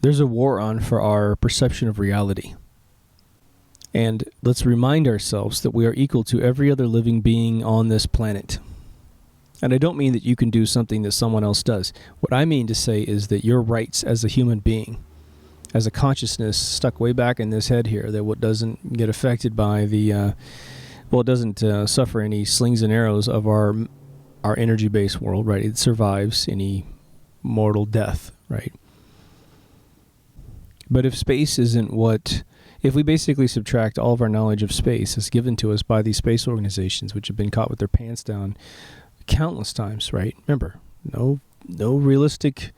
there's a war on for our perception of reality. And let's remind ourselves that we are equal to every other living being on this planet. And I don't mean that you can do something that someone else does. What I mean to say is that your rights as a human being, as a consciousness stuck way back in this head here, that what doesn't get affected by the... it doesn't suffer any slings and arrows of our energy-based world, right? It survives any mortal death, right? But if space isn't if we basically subtract all of our knowledge of space as given to us by these space organizations, which have been caught with their pants down countless times, right? Remember, no realistic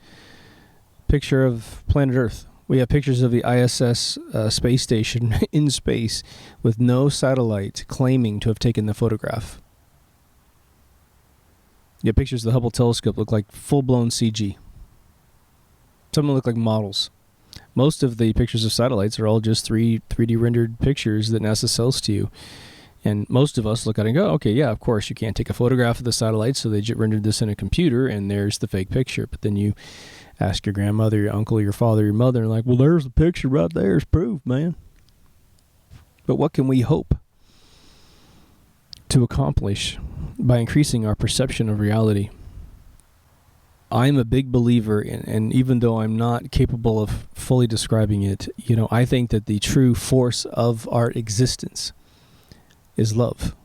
picture of planet Earth. We have pictures of the ISS space station in space with no satellite claiming to have taken the photograph. Yeah, pictures of the Hubble telescope look like full-blown CG. Some of them look like models Most of the pictures of satellites are all just 3D rendered pictures that NASA sells to you. And most of us look at it and go, okay, yeah, of course, you can't take a photograph of the satellite, so they just rendered this in a computer, and there's the fake picture. But then you ask your grandmother, your uncle, your father, your mother, and like, well, there's the picture right there. It's proof, man. But what can we hope to accomplish by increasing our perception of reality? I'm a big believer in, and even though I'm not capable of fully describing it, I think that the true force of our existence is love.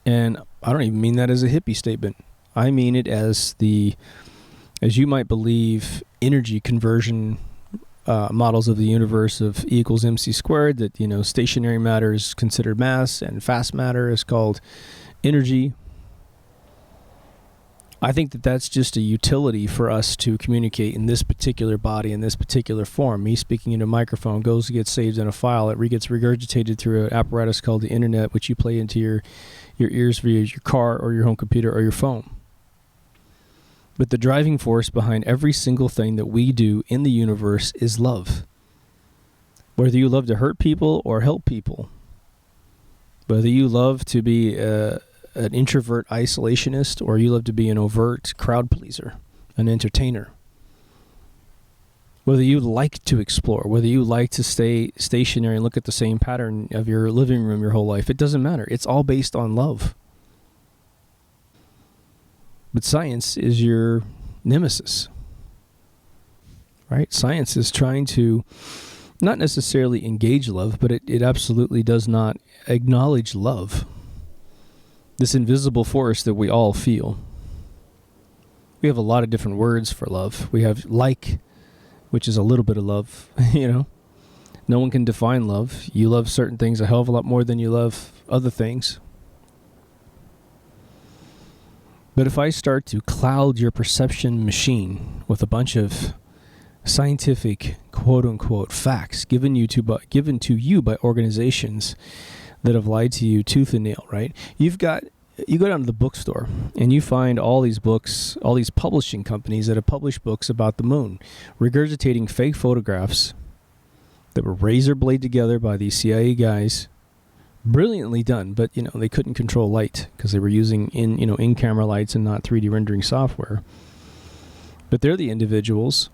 And I don't even mean that as a hippie statement. I mean it as you might believe, energy conversion models of the universe of E equals mc squared, that, stationary matter is considered mass and fast matter is called energy. I think that that's just a utility for us to communicate in this particular body, in this particular form. Me speaking into a microphone goes to get saved in a file. It gets regurgitated through an apparatus called the internet, which you play into your ears via your car or your home computer or your phone. But the driving force behind every single thing that we do in the universe is love. Whether you love to hurt people or help people, whether you love to be an introvert isolationist, or you love to be an overt crowd pleaser, an entertainer. Whether you like to explore, whether you like to stay stationary and look at the same pattern of your living room your whole life, it doesn't matter. It's all based on love. But science is your nemesis, right? Science is trying to not necessarily engage love, but it absolutely does not acknowledge love. This invisible force that we all feel. We have a lot of different words for love. We have like, which is a little bit of love, No one can define love. You love certain things a hell of a lot more than you love other things. But if I start to cloud your perception machine with a bunch of scientific, quote-unquote, facts given to you by organizations that have lied to you tooth and nail, right? You go down to the bookstore and you find all these books, all these publishing companies that have published books about the moon, regurgitating fake photographs that were razor blade together by these CIA guys. Brilliantly done, but they couldn't control light because they were using in-camera lights and not 3D rendering software. But they're the individuals.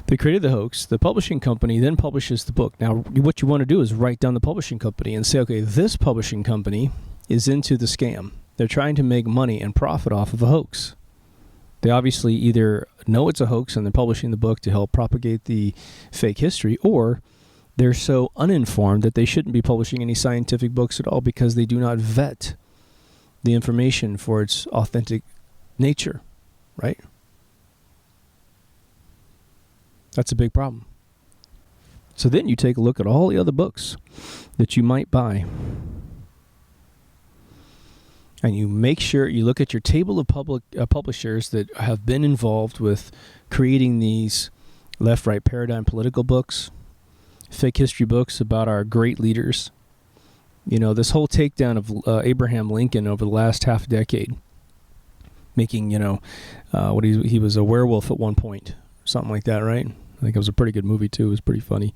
They created the hoax. The publishing company then publishes the book. Now, what you want to do is write down the publishing company and say, okay, this publishing company is into the scam. They're trying to make money and profit off of a hoax. They obviously either know it's a hoax and they're publishing the book to help propagate the fake history, or they're so uninformed that they shouldn't be publishing any scientific books at all because they do not vet the information for its authentic nature, right? That's a big problem. So then you take a look at all the other books that you might buy. And you make sure you look at your table of publishers that have been involved with creating these left-right paradigm political books, fake history books about our great leaders. This whole takedown of Abraham Lincoln over the last half decade, making, he was a werewolf at one point, something like that, right? I think it was a pretty good movie, too. It was pretty funny.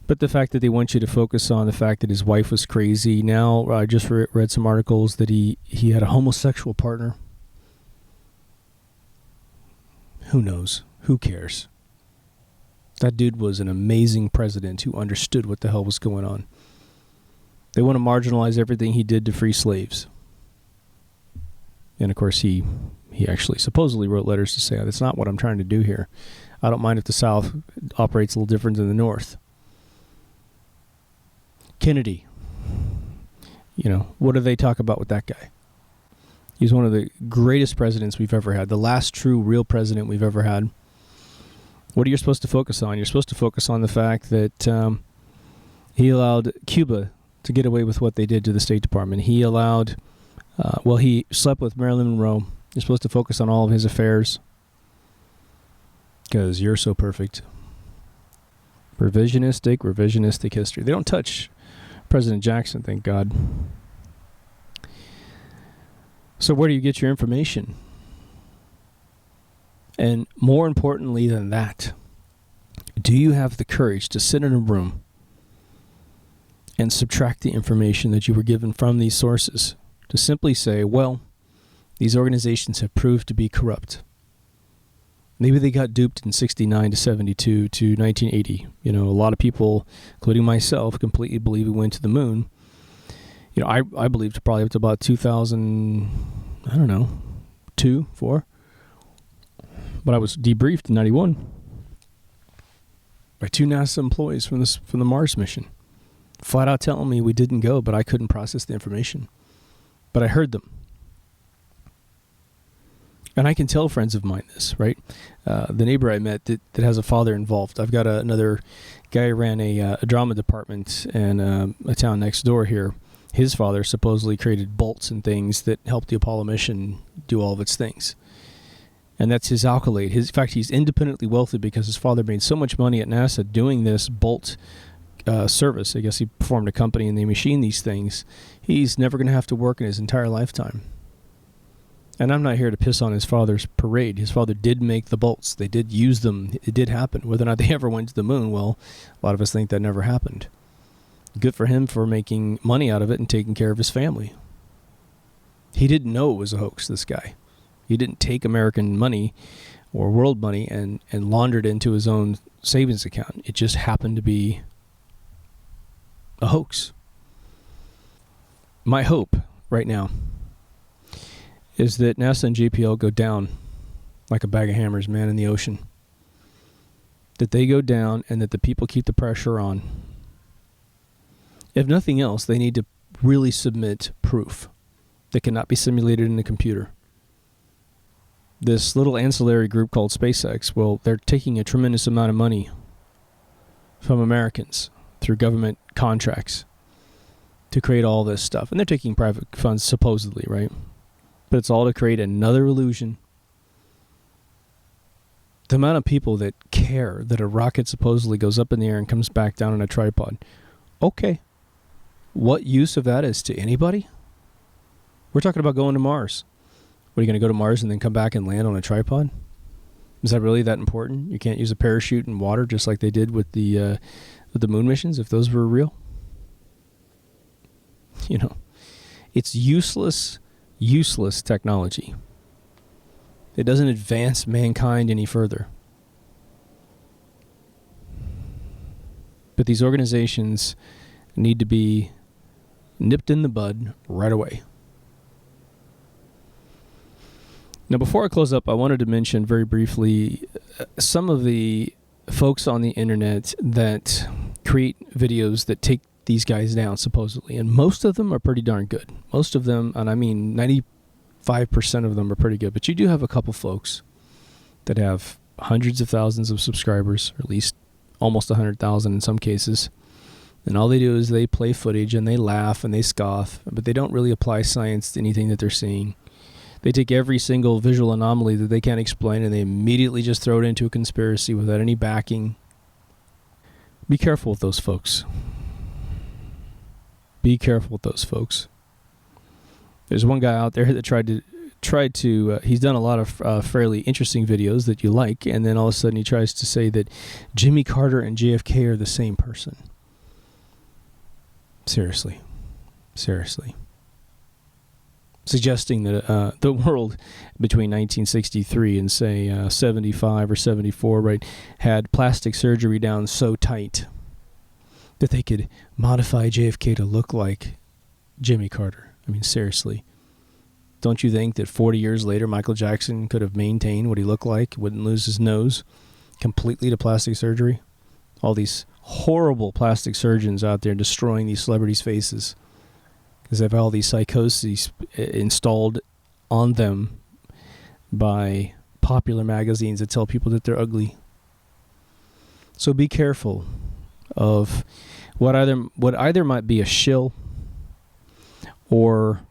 But the fact that they want you to focus on the fact that his wife was crazy. Now, I just read some articles that he had a homosexual partner. Who knows? Who cares? That dude was an amazing president who understood what the hell was going on. They want to marginalize everything he did to free slaves. And, of course, he actually supposedly wrote letters to say, that's not what I'm trying to do here. I don't mind if the South operates a little different than the North. Kennedy. What do they talk about with that guy? He's one of the greatest presidents we've ever had. The last true, real president we've ever had. What are you supposed to focus on? You're supposed to focus on the fact that he allowed Cuba to get away with what they did to the State Department. He allowed, he slept with Marilyn Monroe. You're supposed to focus on all of his affairs because you're so perfect. Revisionistic history. They don't touch President Jackson, thank God. So where do you get your information? And more importantly than that, Do you have the courage to sit in a room and subtract the information that you were given from these sources to simply say, well, these organizations have proved to be corrupt. Maybe they got duped in 69 to 72 to 1980. A lot of people, including myself, completely believe we went to the moon. I believed probably up to about 2000, 2, 4. But I was debriefed in 91 by 2 NASA employees from the Mars mission, flat out telling me we didn't go, but I couldn't process the information. But I heard them. And I can tell friends of mine this, right? The neighbor I met that has a father involved. I've got another guy who ran a drama department in a town next door here. His father supposedly created bolts and things that helped the Apollo mission do all of its things. And that's his accolade. In fact, he's independently wealthy because his father made so much money at NASA doing this bolt service. I guess he formed a company and they machined these things. He's never going to have to work in his entire lifetime. And I'm not here to piss on his father's parade. His father did make the bolts. They did use them. It did happen. Whether or not they ever went to the moon, well, a lot of us think that never happened. Good for him for making money out of it and taking care of his family. He didn't know it was a hoax, this guy. He didn't take American money or world money and launder it into his own savings account. It just happened to be a hoax. My hope right now is that NASA and JPL go down like a bag of hammers, man, in the ocean. That they go down and that the people keep the pressure on. If nothing else, they need to really submit proof that cannot be simulated in a computer. This little ancillary group called SpaceX, well, they're taking a tremendous amount of money from Americans through government contracts to create all this stuff. And they're taking private funds, supposedly, right? But it's all to create another illusion. The amount of people that care that a rocket supposedly goes up in the air and comes back down on a tripod. Okay. What use of that is to anybody? We're talking about going to Mars. What, are you going to go to Mars and then come back and land on a tripod? Is that really that important? You can't use a parachute in water just like they did with the moon missions if those were real? It's useless technology. It doesn't advance mankind any further. But these organizations need to be nipped in the bud right away. Now, before I close up, I wanted to mention very briefly some of the folks on the internet that create videos that take these guys down, supposedly. And most of them are pretty darn good. Most of them, and I mean 95% of them are pretty good. But you do have a couple folks that have hundreds of thousands of subscribers, or at least almost 100,000 in some cases. And all they do is they play footage and they laugh and they scoff, but they don't really apply science to anything that they're seeing. They take every single visual anomaly that they can't explain and they immediately just throw it into a conspiracy without any backing. Be careful with those folks. Be careful with those folks. There's one guy out there that tried to he's done a lot of fairly interesting videos that you like, and then all of a sudden he tries to say that Jimmy Carter and JFK are the same person. Seriously. Suggesting that the world between 1963 and, say, 75 or 74, right, had plastic surgery down so tight that they could modify JFK to look like Jimmy Carter. I mean, seriously. Don't you think that 40 years later, Michael Jackson could have maintained what he looked like, wouldn't lose his nose completely to plastic surgery? All these horrible plastic surgeons out there destroying these celebrities' faces because they have all these psychoses installed on them by popular magazines that tell people that they're ugly. So be careful of what either might be a shill or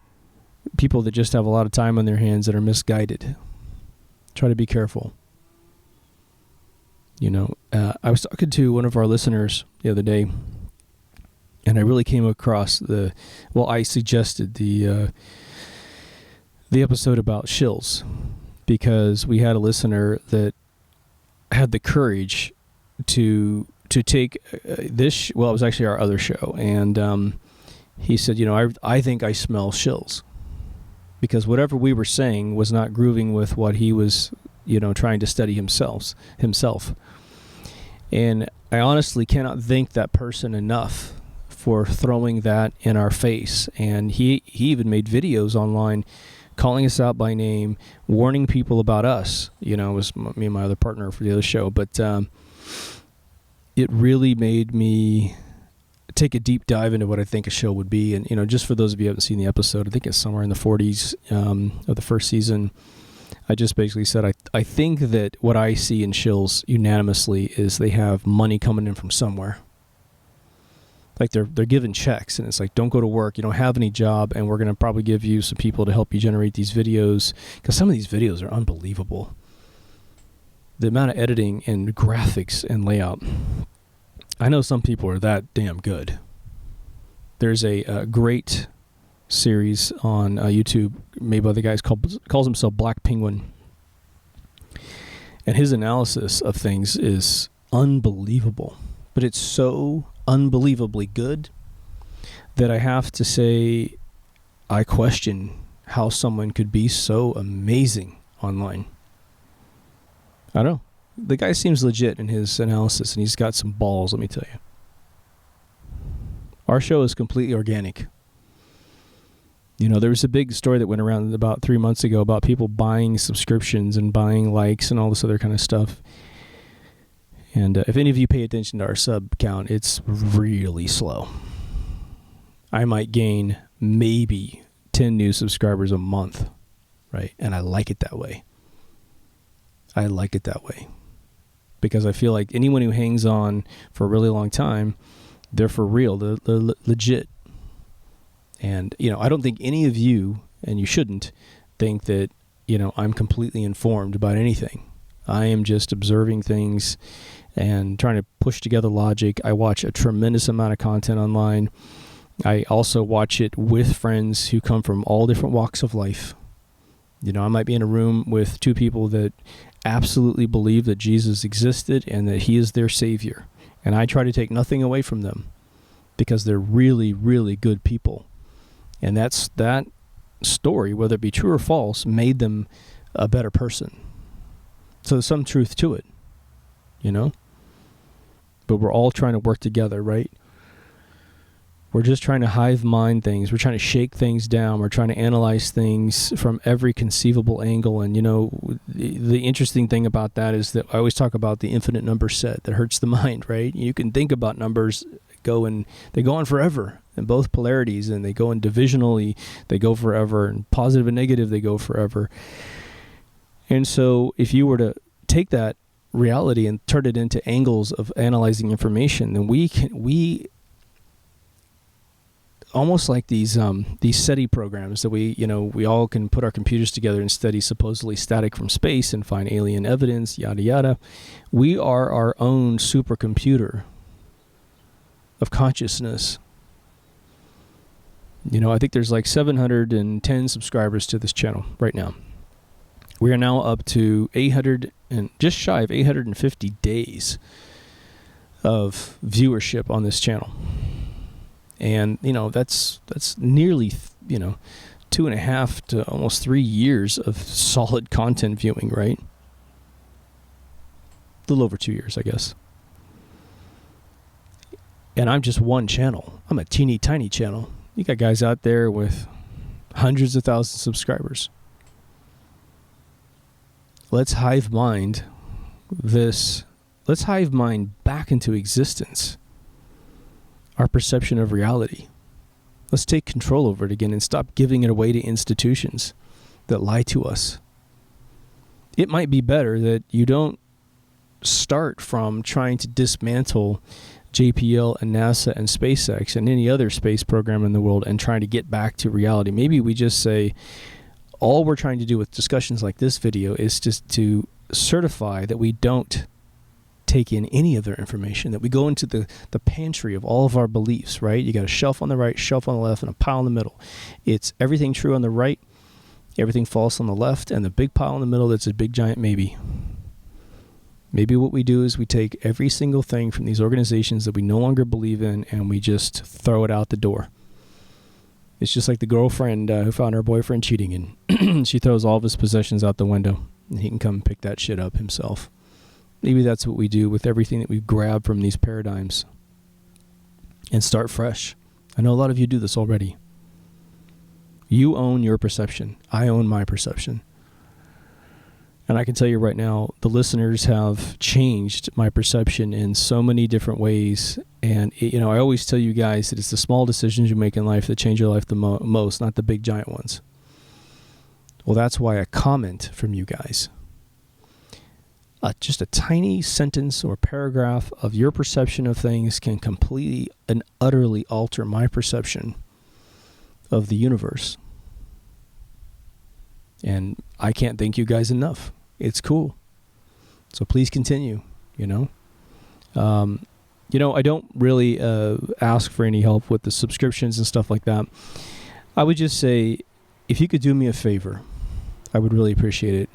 people that just have a lot of time on their hands that are misguided. Try to be careful. I was talking to one of our listeners the other day, and I really came across I suggested the episode about shills because we had a listener that had the courage to take this. Well, it was actually our other show, and he said, I think I smell shills, because whatever we were saying was not grooving with what he was, trying to study himself. And I honestly cannot thank that person enough for throwing that in our face. And he even made videos online calling us out by name, warning people about us. It was me and my other partner for the other show. But it really made me take a deep dive into what I think a show would be. And, just for those of you who haven't seen the episode, I think it's somewhere in the 40s of the first season. I just basically said, I think that what I see in shills unanimously is they have money coming in from somewhere. Like they're given checks, and it's like, don't go to work, you don't have any job, and we're going to probably give you some people to help you generate these videos, because some of these videos are unbelievable. The amount of editing and graphics and layout. I know some people are that damn good. There's a great series on YouTube made by the guy calls himself Black Penguin, and his analysis of things is unbelievable. But it's so unbelievably good that I have to say I question how someone could be so amazing online. I don't know. The guy seems legit in his analysis, and he's got some balls, let me tell you. Our show is completely organic. There was a big story that went around about 3 months ago about people buying subscriptions and buying likes and all this other kind of stuff. And if any of you pay attention to our sub count, it's really slow. I might gain maybe 10 new subscribers a month, right? And I like it that way. Because I feel like anyone who hangs on for a really long time, they're for real. They're legit. And, I don't think any of you, and you shouldn't, think that, I'm completely informed about anything. I am just observing things and trying to push together logic. I watch a tremendous amount of content online. I also watch it with friends who come from all different walks of life. I might be in a room with two people that absolutely believe that Jesus existed and that he is their savior. And I try to take nothing away from them because they're really, really good people. And that story, whether it be true or false, made them a better person. So there's some truth to it, But we're all trying to work together, right? We're just trying to hive mind things. We're trying to shake things down. We're trying to analyze things from every conceivable angle. And, the interesting thing about that is that I always talk about the infinite number set that hurts the mind, right? You can think about numbers they go on forever in both polarities, and they go in divisionally, they go forever, and positive and negative, they go forever. And so if you were to take that reality and turn it into angles of analyzing information, then we almost like these SETI programs that we all can put our computers together and study supposedly static from space and find alien evidence, yada yada. We are our own supercomputer of consciousness. I think there's like 710 subscribers to this channel right now. We are now up to 800 and just shy of 850 days of viewership on this channel. And, that's nearly, 2.5 to almost 3 years of solid content viewing, right? A little over 2 years, I guess. And I'm just one channel. I'm a teeny tiny channel. You got guys out there with hundreds of thousands of subscribers. Let's hive mind this. Let's hive mind back into existence. Our perception of reality. Let's take control over it again and stop giving it away to institutions that lie to us. It might be better that you don't start from trying to dismantle JPL and NASA and SpaceX and any other space program in the world and trying to get back to reality. Maybe we just say, all we're trying to do with discussions like this video is just to certify that we don't take in any of their information, that we go into the pantry of all of our beliefs, right? You got a shelf on the right, shelf on the left, and a pile in the middle. It's everything true on the right, everything false on the left, and the big pile in the middle that's a big giant maybe. Maybe what we do is we take every single thing from these organizations that we no longer believe in and we just throw it out the door. It's just like the girlfriend who found her boyfriend cheating, and she throws all of his possessions out the window, and he can come pick that shit up himself. Maybe that's what we do with everything that we've grabbed from these paradigms and start fresh. I know a lot of you do this already. You own your perception. I own my perception. And I can tell you right now, the listeners have changed my perception in so many different ways. And, I always tell you guys that it's the small decisions you make in life that change your life the most, not the big giant ones. Well, that's why a comment from you guys, just a tiny sentence or paragraph of your perception of things can completely and utterly alter my perception of the universe. And I can't thank you guys enough. It's cool. So please continue, I don't really ask for any help with the subscriptions and stuff like that. I would just say, if you could do me a favor, I would really appreciate it.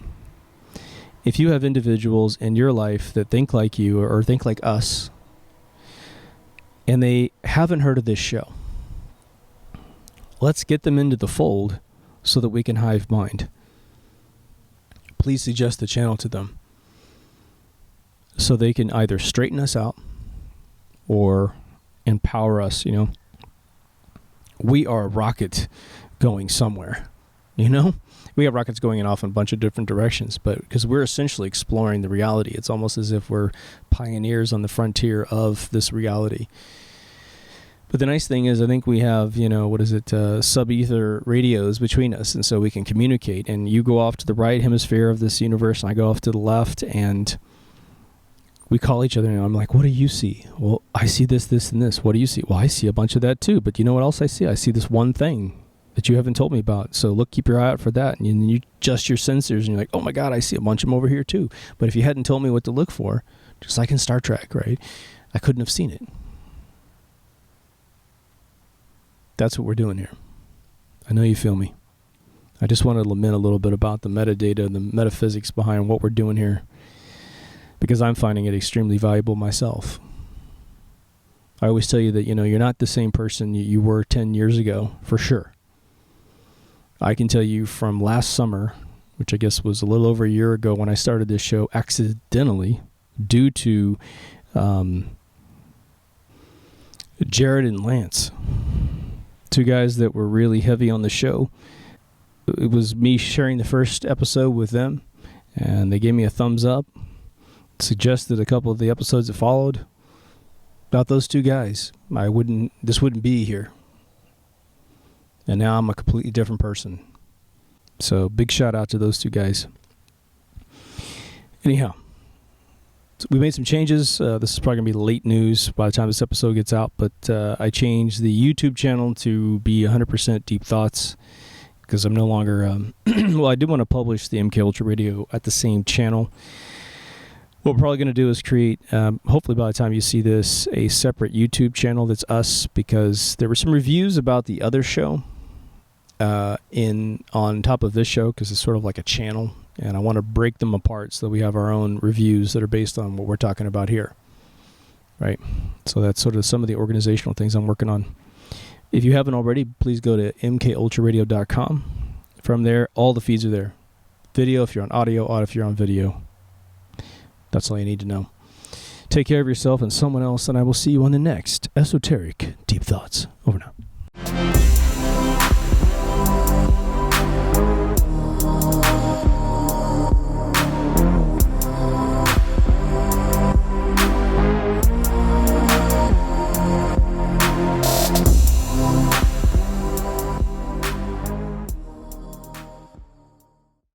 If you have individuals in your life that think like you or think like us, and they haven't heard of this show, let's get them into the fold so that we can hive mind. Please suggest the channel to them so they can either straighten us out or empower us. We are a rocket going somewhere, we have rockets going off in a bunch of different directions, but because we're essentially exploring the reality, it's almost as if we're pioneers on the frontier of this reality. But the nice thing is, I think we have, sub-ether radios between us, and so we can communicate. And you go off to the right hemisphere of this universe, and I go off to the left, and we call each other, and I'm like, what do you see? Well, I see this, this, and this. What do you see? Well, I see a bunch of that too, but you know what else I see? I see this one thing that you haven't told me about. So keep your eye out for that. And you adjust your sensors, and you're like, oh my God, I see a bunch of them over here too. But if you hadn't told me what to look for, just like in Star Trek, right? I couldn't have seen it. That's what we're doing here. I know you feel me. I just want to lament a little bit about the metadata and the metaphysics behind what we're doing here, because I'm finding it extremely valuable myself. I always tell you that, you're not the same person you were 10 years ago, for sure. I can tell you from last summer, which I guess was a little over a year ago when I started this show accidentally due to Jared and Lance, two guys that were really heavy on the show. It was me sharing the first episode with them, and they gave me a thumbs up, suggested a couple of the episodes that followed. Without those two guys, this wouldn't be here. And now I'm a completely different person. So big shout out to those two guys. Anyhow, so we made some changes. This is probably going to be late news by the time this episode gets out, but I changed the YouTube channel to be 100% Deep Thoughts, because I'm no longer, well, I did want to publish the MK Ultra Radio at the same channel. What we're probably going to do is create, hopefully by the time you see this, a separate YouTube channel that's us, because there were some reviews about the other show on top of this show, because it's sort of like a channel, and I want to break them apart so that we have our own reviews that are based on what we're talking about here, right? So that's sort of some of the organizational things I'm working on. If you haven't already, please go to mkultraradio.com. From there, all the feeds are there. Video if you're on audio if you're on video. That's all you need to know. Take care of yourself and someone else, and I will see you on the next Esoteric Deep Thoughts. Over now.